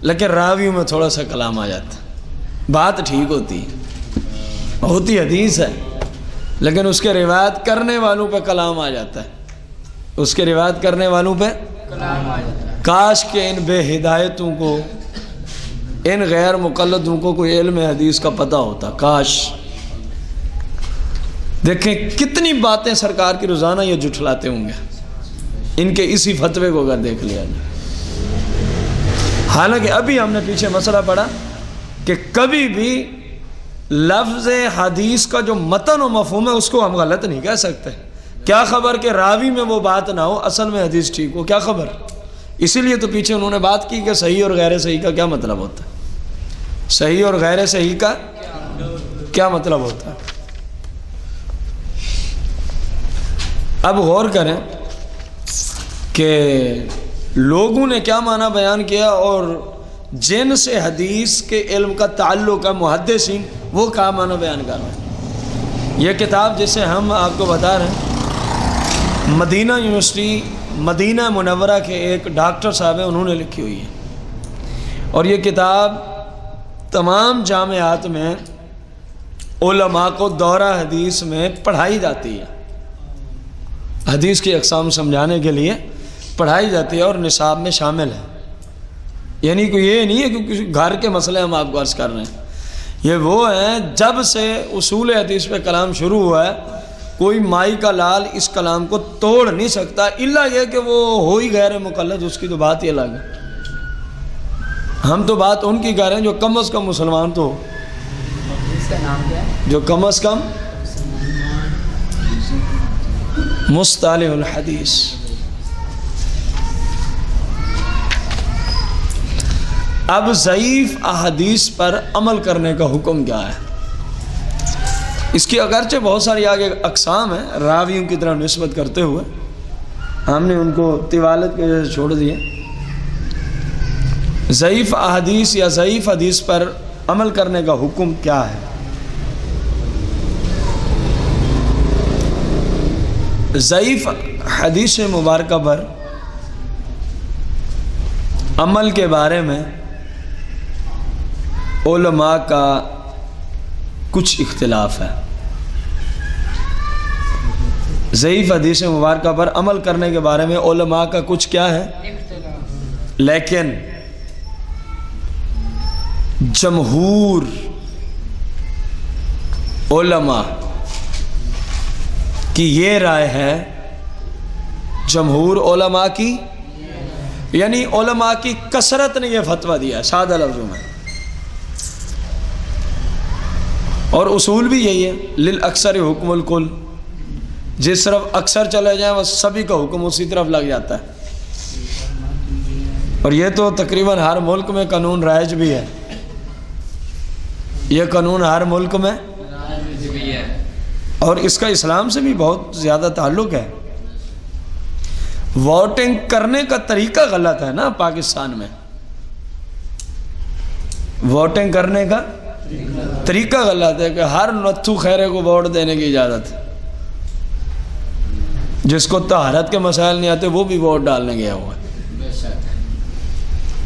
لیکن راویوں میں تھوڑا سا کلام آ جاتا ہے۔ بات ٹھیک ہوتی حدیث ہے لیکن اس کے روایت کرنے والوں پہ کلام آ جاتا ہے، اس کے روایت کرنے والوں پہ کلام آ جاتا ہے۔ کاش کہ ان بے ہدایتوں کو، ان غیر مقلدوں کو کوئی علم حدیث کا پتہ ہوتا، کاش۔ دیکھیں کتنی باتیں سرکار کی روزانہ یہ جھٹلاتے ہوں گے، ان کے اسی فتوے کو اگر دیکھ لیا جائے۔ حالانکہ ابھی ہم نے پیچھے مسئلہ پڑھا کہ کبھی بھی لفظ حدیث کا جو متن و مفہوم ہے اس کو ہم غلط نہیں کہہ سکتے۔ کیا خبر کہ راوی میں وہ بات نہ ہو، اصل میں حدیث ٹھیک ہو، کیا خبر؟ اسی لیے تو پیچھے انہوں نے بات کی کہ صحیح اور غیر صحیح کا کیا مطلب ہوتا ہے، صحیح اور غیر صحیح کا کیا مطلب ہوتا ہے۔ اب غور کریں کہ لوگوں نے کیا معنی بیان کیا اور جن سے حدیث کے علم کا تعلق ہے محدثین، وہ کیا معنی بیان کر رہے ہیں۔ یہ کتاب جسے ہم آپ کو بتا رہے ہیں، مدینہ یونیورسٹی مدینہ منورہ کے ایک ڈاکٹر صاحب ہیں، انہوں نے لکھی ہوئی ہے، اور یہ کتاب تمام جامعات میں علماء کو دورہ حدیث میں پڑھائی جاتی ہے، حدیث کی اقسام سمجھانے کے لیے پڑھائی جاتی ہے اور نصاب میں شامل ہے۔ یعنی کہ یہ نہیں ہے کہ کسی گھر کے مسئلے ہم آپ کو عرض کر رہے ہیں، یہ وہ ہیں جب سے اصول حدیث پہ کلام شروع ہوا ہے کوئی مائی کا لال اس کلام کو توڑ نہیں سکتا، الا یہ کہ وہ ہو ہی غیر مقلد، اس کی تو بات ہی الگ ہے۔ ہم تو بات ان کی کر رہے ہیں جو کم از کم مسلمان تو ہو، جو کم از کم مصطلح الحدیث۔ اب ضعیف احادیث پر عمل کرنے کا حکم کیا ہے؟ اس کی اگرچہ بہت ساری آگے اقسام ہیں، راویوں کی طرف نسبت کرتے ہوئے ہم نے ان کو طوالت کی وجہ سے چھوڑ دیے۔ ضعیف احادیث یا ضعیف حدیث پر عمل کرنے کا حکم کیا ہے؟ ضعیف حدیث مبارکہ پر عمل کے بارے میں علماء کا کچھ اختلاف ہے۔ ضعیف حدیث مبارکہ پر عمل کرنے کے بارے میں علماء کا کچھ کیا ہے؟ لیکن جمہور علماء کی یہ رائے ہے، جمہور علماء کی یعنی علماء کی کثرت نے یہ فتویٰ دیا ہے سادہ لفظوں میں، اور اصول بھی یہی ہے، للاکثر حکم الکل، جس طرف اکثر چلے جائیں وہ سبھی کا حکم اسی طرف لگ جاتا ہے، اور یہ تو تقریباً ہر ملک میں قانون رائج بھی ہے، یہ قانون ہر ملک میں، اور اس کا اسلام سے بھی بہت زیادہ تعلق ہے۔ ووٹنگ کرنے کا طریقہ غلط ہے نا پاکستان میں، ووٹنگ کرنے کا طریقہ غلط ہے کہ ہر نتھو خیرے کو ووٹ دینے کی اجازت ہے، جس کو طہارت کے مسائل نہیں آتے وہ بھی ووٹ ڈالنے گیا ہوا ہے۔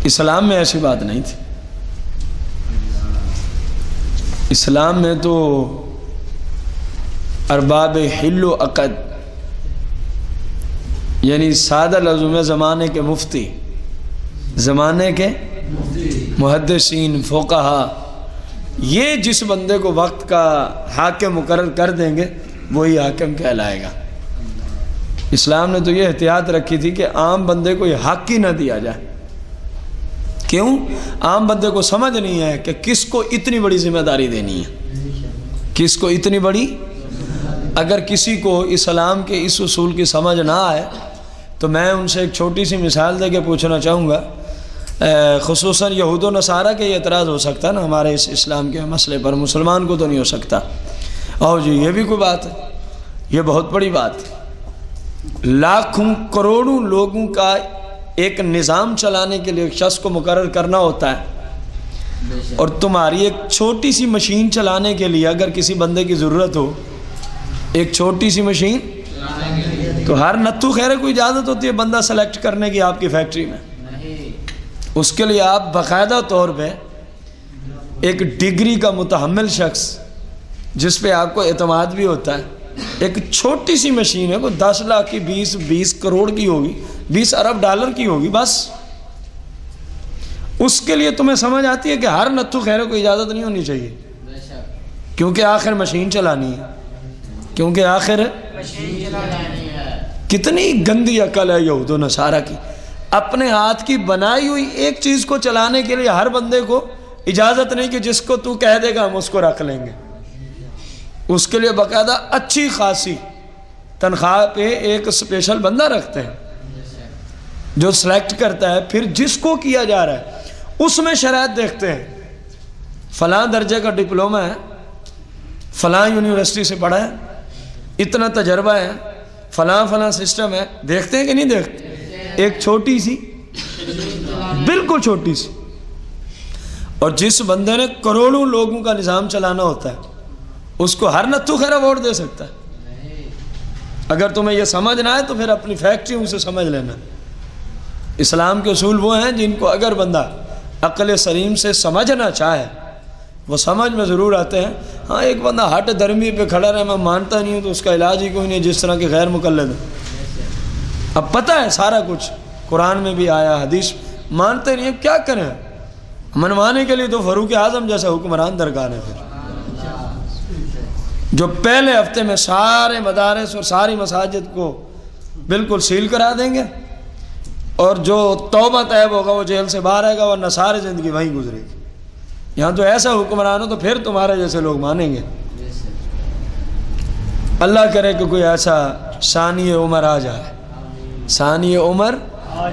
اسلام میں ایسی بات نہیں تھی، اسلام میں تو ارباب حل و عقد یعنی سادہ لفظوں میں زمانے کے مفتی، زمانے کے محدثین، فقہا، یہ جس بندے کو وقت کا حاکم مقرر کر دیں گے وہی حاکم کہلائے گا۔ اسلام نے تو یہ احتیاط رکھی تھی کہ عام بندے کو یہ حق ہی نہ دیا جائے۔ کیوں؟ عام بندے کو سمجھ نہیں ہے کہ کس کو اتنی بڑی ذمہ داری دینی ہے، کس کو اتنی بڑی، اگر کسی کو اسلام کے اس اصول کی سمجھ نہ آئے تو میں ان سے ایک چھوٹی سی مثال دے کے پوچھنا چاہوں گا، خصوصاً یہود و نصارہ کے یہ اعتراض ہو سکتا ہے نا ہمارے اس اسلام کے مسئلے پر، مسلمان کو تو نہیں ہو سکتا۔ اور جی یہ بھی کوئی بات ہے، یہ بہت بڑی بات ہے۔ لاکھوں کروڑوں لوگوں کا ایک نظام چلانے کے لیے ایک شخص کو مقرر کرنا ہوتا ہے، اور تمہاری ایک چھوٹی سی مشین چلانے کے لیے اگر کسی بندے کی ضرورت ہو، ایک چھوٹی سی مشین، تو ہر نتھو خیرے کو اجازت ہوتی ہے بندہ سلیکٹ کرنے کی آپ کی فیکٹری میں؟ اس کے لیے آپ باقاعدہ طور پہ ایک ڈگری کا متحمل شخص جس پہ آپ کو اعتماد بھی ہوتا ہے، ایک چھوٹی سی مشین ہے، کوئی 10 لاکھ کی 20 کروڑ کی ہوگی، 20 ارب ڈالر کی ہوگی، بس اس کے لیے تمہیں سمجھ آتی ہے کہ ہر نتھو خیرے کو اجازت نہیں ہونی چاہیے، کیونکہ آخر مشین چلانی ہے، کیونکہ آخر کتنی گندی عقل ہے یہود و نصارہ کی، اپنے ہاتھ کی بنائی ہوئی ایک چیز کو چلانے کے لیے ہر بندے کو اجازت نہیں کہ جس کو تو کہہ دے گا ہم اس کو رکھ لیں گے، اس کے لیے باقاعدہ اچھی خاصی تنخواہ پہ ایک اسپیشل بندہ رکھتے ہیں جو سلیکٹ کرتا ہے، پھر جس کو کیا جا رہا ہے اس میں شرائط دیکھتے ہیں، فلاں درجے کا ڈپلومہ ہے، فلاں یونیورسٹی سے پڑھا ہے، اتنا تجربہ ہے، فلاں سسٹم ہے، دیکھتے ہیں کہ نہیں دیکھتے؟ ایک چھوٹی سی، بالکل چھوٹی سی، اور جس بندے نے کروڑوں لوگوں کا نظام چلانا ہوتا ہے اس کو ہر نتھو خیرہ ووٹ دے سکتا ہے۔ اگر تمہیں یہ سمجھ نہ آئے تو پھر اپنی فیکٹریوں سے سمجھ لینا۔ اسلام کے اصول وہ ہیں جن کو اگر بندہ عقل سلیم سے سمجھنا چاہے وہ سمجھ میں ضرور آتے ہیں۔ ہاں ایک بندہ ہٹ درمی پہ کھڑا رہے میں مانتا نہیں ہوں تو اس کا علاج ہی کوئی نہیں، جس طرح کے غیر مقلد ہیں، اب پتہ ہے سارا کچھ قرآن میں بھی آیا، حدیث، مانتے نہیں، اب کیا کریں؟ منوانے کے لیے تو فاروق اعظم جیسا حکمران درکار ہے، پھر جو پہلے ہفتے میں سارے مدارس اور ساری مساجد کو بالکل سیل کرا دیں گے، اور جو توبہ طیب ہوگا وہ جیل سے باہر آئے گا، ورنہ ساری زندگی وہیں گزرے گی۔ یہاں تو ایسا حکمران ہو تو پھر تمہارے جیسے لوگ مانیں گے۔ اللہ کرے کہ کوئی ایسا ثانی عمر آ جائے، ثانی عمر،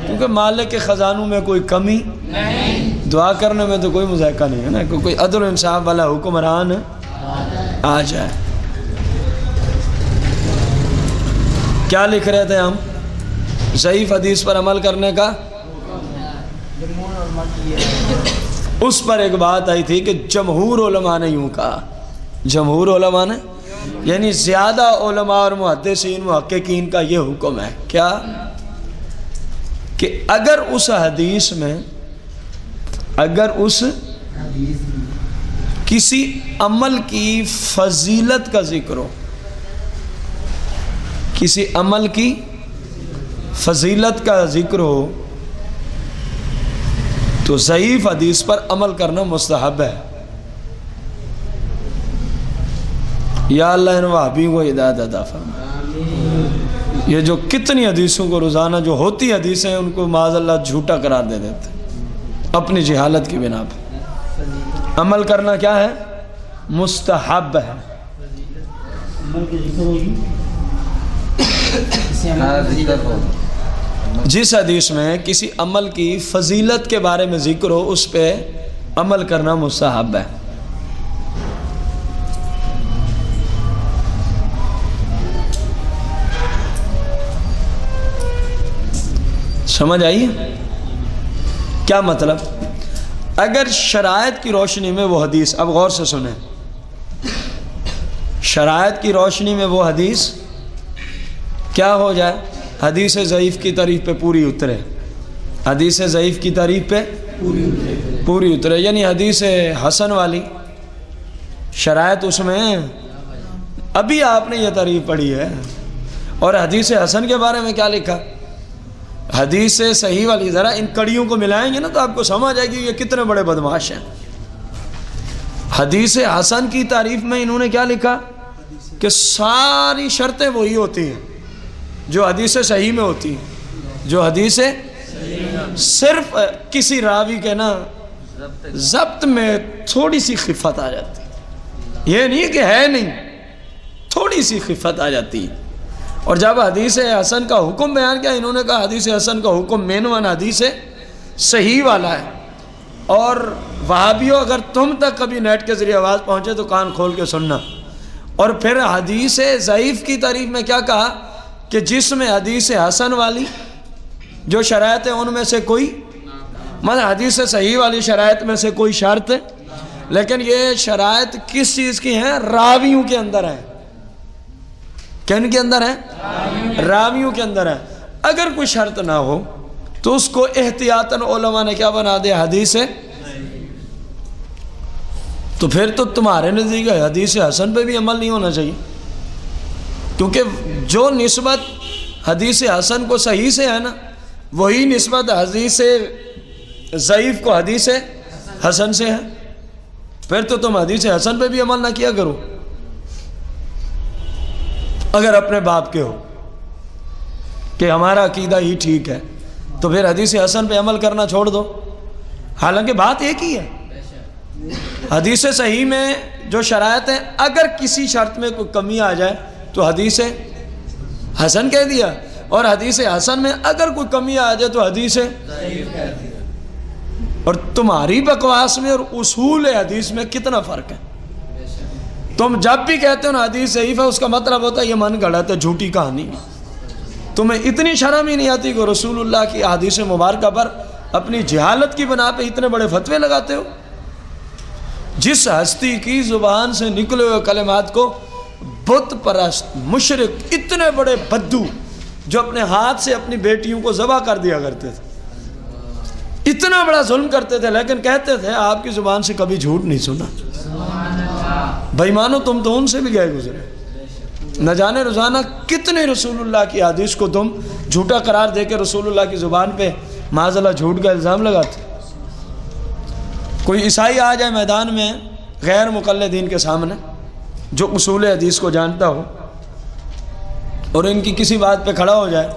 کیونکہ مالک کے خزانوں میں کوئی کمی نہیں، دعا کرنے میں تو کوئی مذائقہ نہیں ہے نا، کہ کوئی عدل و انصاف والا حکمران آ جائے۔ کیا لکھ رہے تھے ہم؟ ضعیف حدیث پر عمل کرنے کا، اس پر ایک بات آئی تھی کہ جمہور علماء نے یوں کہا، جمہور علماء نے یعنی زیادہ علماء اور محدثین محققین کا یہ حکم ہے، کیا؟ کہ اگر اس حدیث میں کسی عمل کی فضیلت کا ذکر ہو، کسی عمل کی فضیلت کا ذکر ہو تو ضعیف حدیث پر عمل کرنا مستحب ہے۔ یا اللہ ان وہابیوں کو ہدایت عطا فرما، یہ جو کتنی حدیثوں کو روزانہ جو ہوتی حدیثیں ہیں ان کو معاذ اللہ جھوٹا قرار دے دیتے اپنی جہالت کی بنا پہ۔ عمل کرنا کیا ہے؟ مستحب ہے۔ جس حدیث میں کسی عمل کی فضیلت کے بارے میں ذکر ہو اس پہ عمل کرنا مستحب ہے۔ سمجھ آئی کیا مطلب؟ اگر شرائط کی روشنی میں وہ حدیث، اب غور سے سنیں، شرائط کی روشنی میں وہ حدیث کیا ہو جائے؟ حدیث ضعیف کی تعریف پہ پوری اترے، حدیث ضعیف کی تعریف پہ پوری اترے، یعنی حدیث حسن والی شرائط اس میں ابھی آپ نے یہ تعریف پڑھی ہے، اور حدیث حسن کے بارے میں کیا لکھا؟ حدیث صحیح والی، ذرا ان کڑیوں کو ملائیں گے نا تو آپ کو سمجھ آئے گی یہ کتنے بڑے بدماش ہیں۔ حدیث حسن کی تعریف میں انہوں نے کیا لکھا؟ کہ ساری شرطیں وہی ہوتی ہیں جو حدیث صحیح میں ہوتی ہیں، جو حدیث صرف کسی راوی کے نا ضبط میں تھوڑی سی خفت آ جاتی ہے، یہ نہیں کہ ہے نہیں، تھوڑی تھوڑی سی خفت آ جاتی ہے. اور جب حدیث حسن کا حکم بیان کیا، انہوں نے کہا حدیث حسن کا حکم مین ون حدیث صحیح والا ہے. اور وہابیوں اگر تم تک کبھی نیٹ کے ذریعے آواز پہنچے تو کان کھول کے سننا. اور پھر حدیث ضعیف کی تعریف میں کیا کہا کہ جس میں حدیث حسن والی جو شرائط ہیں ان میں سے کوئی، مطلب حدیث صحیح والی شرائط میں سے کوئی شرط، لیکن یہ شرائط کس چیز کی ہیں؟ راویوں کے اندر ہیں. کن کے اندر ہیں؟ راویوں کے اندر ہیں. اگر کوئی شرط نہ ہو تو اس کو احتیاطاً علماء نے کیا بنا دیا؟ حدیث ہے. تو پھر تو تمہارے نزدیک حدیث حسن پہ بھی عمل نہیں ہونا چاہیے، کیونکہ جو نسبت حدیث حسن کو صحیح سے ہے نا، وہی نسبت حدیث ضعیف کو حدیث حسن سے ہے. پھر تو تم حدیث حسن پہ بھی عمل نہ کیا کرو اگر اپنے باپ کے ہو کہ ہمارا عقیدہ ہی ٹھیک ہے، تو پھر حدیث حسن پہ عمل کرنا چھوڑ دو. حالانکہ بات ایک ہی ہے. حدیث صحیح میں جو شرائط ہیں، اگر کسی شرط میں کوئی کمی آ جائے تو حدیث حسن کہہ دیا، اور حدیث حسن میں اگر کوئی کمی آ جائے تو حدیث اور تمہاری بکواس میں اور اصول حدیث میں کتنا فرق ہے. تم جب بھی کہتے ہو نا حدیث ضعیف ہے، اس کا مطلب ہوتا ہے یہ من گڑھت ہے، جھوٹی کہانی. تمہیں اتنی شرم ہی نہیں آتی کہ رسول اللہ کی احادیث مبارکہ پر اپنی جہالت کی بنا پہ اتنے بڑے فتوے لگاتے ہو. جس ہستی کی زبان سے نکلے ہوئے کلمات کو بت پرست مشرک اتنے بڑے بدو جو اپنے ہاتھ سے اپنی بیٹیوں کو ذبح کر دیا کرتے تھے، اتنا بڑا ظلم کرتے تھے، لیکن کہتے تھے آپ کی زبان سے کبھی جھوٹ نہیں سنا. بھائی مانو تم تو ان سے بھی گئے گزرے. نہ جانے روزانہ کتنے رسول اللہ کی حدیث کو تم جھوٹا قرار دے کے رسول اللہ کی زبان پہ معاذ اللہ جھوٹ کا الزام لگاتے. کوئی عیسائی آ جائے میدان میں غیر مقلدین کے سامنے جو اصول حدیث کو جانتا ہو اور ان کی کسی بات پہ کھڑا ہو جائے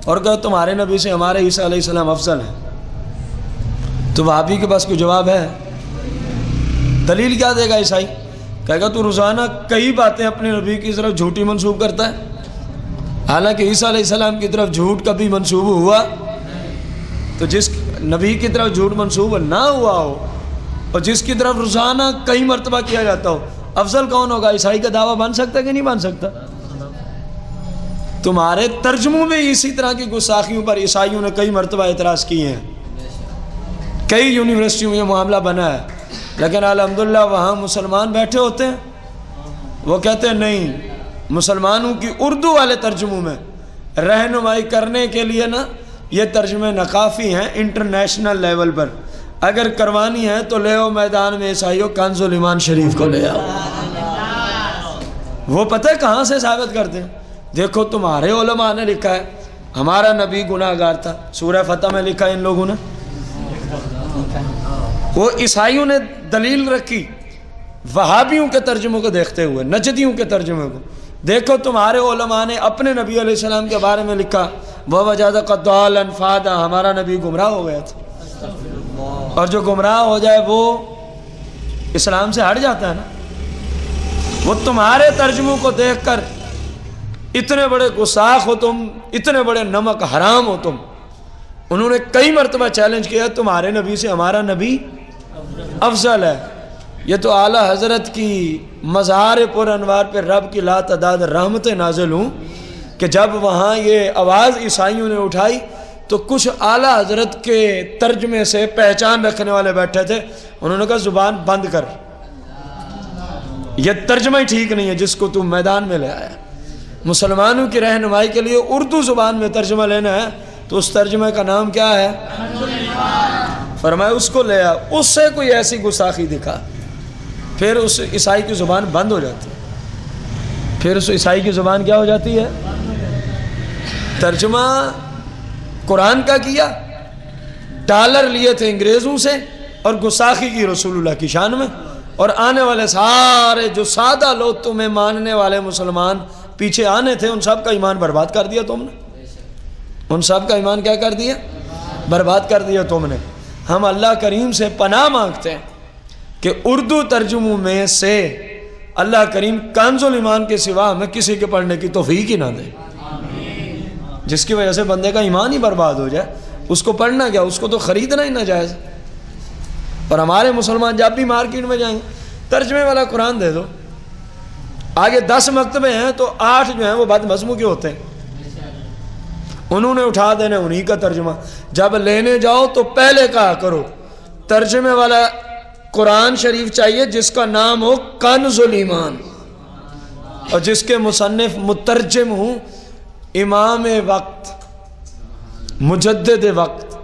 اور کہو تمہارے نبی سے ہمارے عیسیٰ علیہ السلام افضل ہیں، تو وہابی کے پاس کوئی جواب ہے؟ دلیل کیا دے گا عیسائی؟ کہے گا تو روزانہ کئی باتیں اپنے نبی کی طرف جھوٹی منسوب کرتا ہے، حالانکہ عیسیٰ علیہ السلام کی طرف جھوٹ کبھی منسوب ہوا. تو جس نبی کی طرف جھوٹ منسوب نہ ہوا ہو اور جس کی طرف روزانہ کئی مرتبہ کیا جاتا ہو، افضل کون ہوگا؟ عیسائی کا دعویٰ بن سکتا ہے کہ نہیں بن سکتا؟ تمہارے ترجموں میں اسی طرح کی گستاخیوں پر عیسائیوں نے کئی مرتبہ اعتراض کیے ہیں، کئی یونیورسٹیوں میں یہ معاملہ بنا ہے. لیکن الحمدللہ وہاں مسلمان بیٹھے ہوتے ہیں، وہ کہتے ہیں نہیں، مسلمانوں کی اردو والے ترجموں میں رہنمائی کرنے کے لیے نا یہ ترجمے ناکافی ہیں انٹرنیشنل لیول پر. اگر کروانی ہے تو لے آؤ میدان میں عیسائیوں کنز الایمان شریف کو لے آؤ. وہ پتہ ہے کہاں سے ثابت کرتے ہیں؟ دیکھو تمہارے علماء نے لکھا ہے ہمارا نبی گناہ گار تھا، سورہ فتح میں لکھا ہے ان لوگوں نے. وہ عیسائیوں نے دلیل رکھی وہابیوں کے ترجموں کو دیکھتے ہوئے، نجدیوں کے ترجمے کو. دیکھو تمہارے علماء نے اپنے نبی علیہ السلام کے بارے میں لکھا وَوَجَدَ قَدْ ضَالًا فَهَدَىٰ، ہمارا نبی گمراہ ہو گیا تھا. اور جو گمراہ ہو جائے وہ اسلام سے ہٹ جاتا ہے نا. وہ تمہارے ترجموں کو دیکھ کر اتنے بڑے گستاخ ہو تم، اتنے بڑے نمک حرام ہو تم. انہوں نے کئی مرتبہ چیلنج کیا تمہارے نبی سے ہمارا نبی افضل ہے. یہ تو اعلیٰ حضرت کی مزار پر انوار پہ رب کی لا تعداد رحمتیں نازل ہوں کہ جب وہاں یہ آواز عیسائیوں نے اٹھائی تو کچھ اعلیٰ حضرت کے ترجمے سے پہچان رکھنے والے بیٹھے تھے، انہوں نے کہا زبان بند کر، یہ ترجمہ ہی ٹھیک نہیں ہے جس کو تم میدان میں لے آیا. مسلمانوں کی رہنمائی کے لیے اردو زبان میں ترجمہ لینا ہے تو اس ترجمے کا نام کیا ہے؟ فرمایا اس کو لے آ. اس سے کوئی ایسی گستاخی دکھا، پھر اس عیسائی کی زبان بند ہو جاتی ہے. پھر اس عیسائی کی زبان کیا ہو جاتی ہے؟ ترجمہ قرآن کا کیا، ڈالر لیے تھے انگریزوں سے اور گستاخی کی رسول اللہ کی شان میں. اور آنے والے سارے جو سادہ لوگ تمہیں ماننے والے مسلمان پیچھے آنے تھے، ان سب کا ایمان برباد کر دیا تم نے. ان سب کا ایمان کیا کر دیا؟ برباد کر دیا تم نے. ہم اللہ کریم سے پناہ مانگتے ہیں کہ اردو ترجموں میں سے اللہ کریم کنز الایمان کے سوا ہمیں کسی کے پڑھنے کی توفیق ہی نہ دے، جس کی وجہ سے بندے کا ایمان ہی برباد ہو جائے۔ اس کو پڑھنا کیا، اس کو تو خریدنا ہی ناجائز۔ اور ہمارے مسلمان جب بھی مارکیٹ میں جائیں ترجمے والا قرآن دے دو، آگے 10 مکتبے ہیں تو 8 جو ہیں وہ بد مضمون کے ہوتے ہیں، انہوں نے اٹھا دینا انہی کا ترجمہ۔ جب لینے جاؤ تو پہلے کہا کرو ترجمے والا قرآن شریف چاہیے جس کا نام ہو کنز الایمان، اور جس کے مصنف مترجم ہوں امام وقت، مجدد وقت،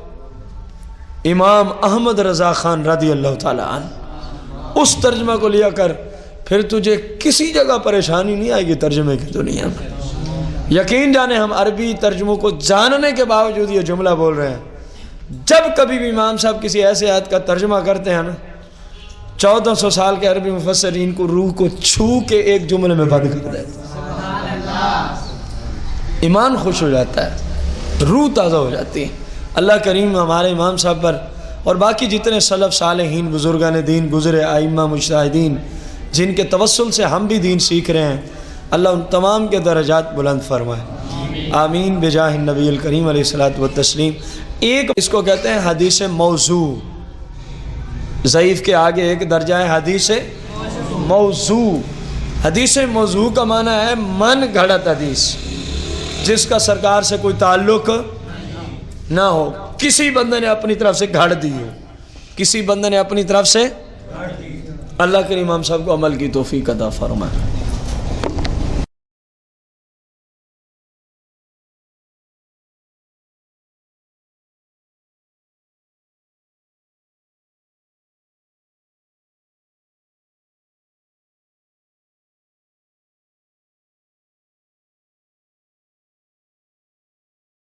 امام احمد رضا خان رضی اللہ تعالیٰ عنہ۔ اس ترجمہ کو لیا کر، پھر تجھے کسی جگہ پریشانی نہیں آئے گی ترجمے کی دنیا میں۔ یقین جانے ہم عربی ترجموں کو جاننے کے باوجود یہ جملہ بول رہے ہیں۔ جب کبھی بھی امام صاحب کسی ایسے آیت کا ترجمہ کرتے ہیں نا، 1400 سال کے عربی مفسرین کو روح کو چھو کے ایک جملے میں بند کر دیتے، ایمان خوش ہو جاتا ہے، روح تازہ ہو جاتی ہے۔ اللہ کریم ہمارے امام صاحب پر اور باقی جتنے سلف صالحین بزرگان دین گزرے، ائمہ مجتہدین جن کے توسل سے ہم بھی دین سیکھ رہے ہیں، اللہ ان تمام کے درجات بلند فرمائے، آمین بجاہ النبی الکریم علیہ الصلوۃ والتسلیم۔ ایک اس کو کہتے ہیں حدیث موضوع، ضعیف کے آگے ایک درجہ ہے حدیث موضوع۔ حدیث موضوع کا معنی ہے من گھڑت حدیث، جس کا سرکار سے کوئی تعلق نہ ہو، کسی بندے نے اپنی طرف سے گھڑ دی ہو، کسی بندے نے اپنی طرف سے۔ اللہ کے امام صاحب کو عمل کی توفیق عطا فرمائے۔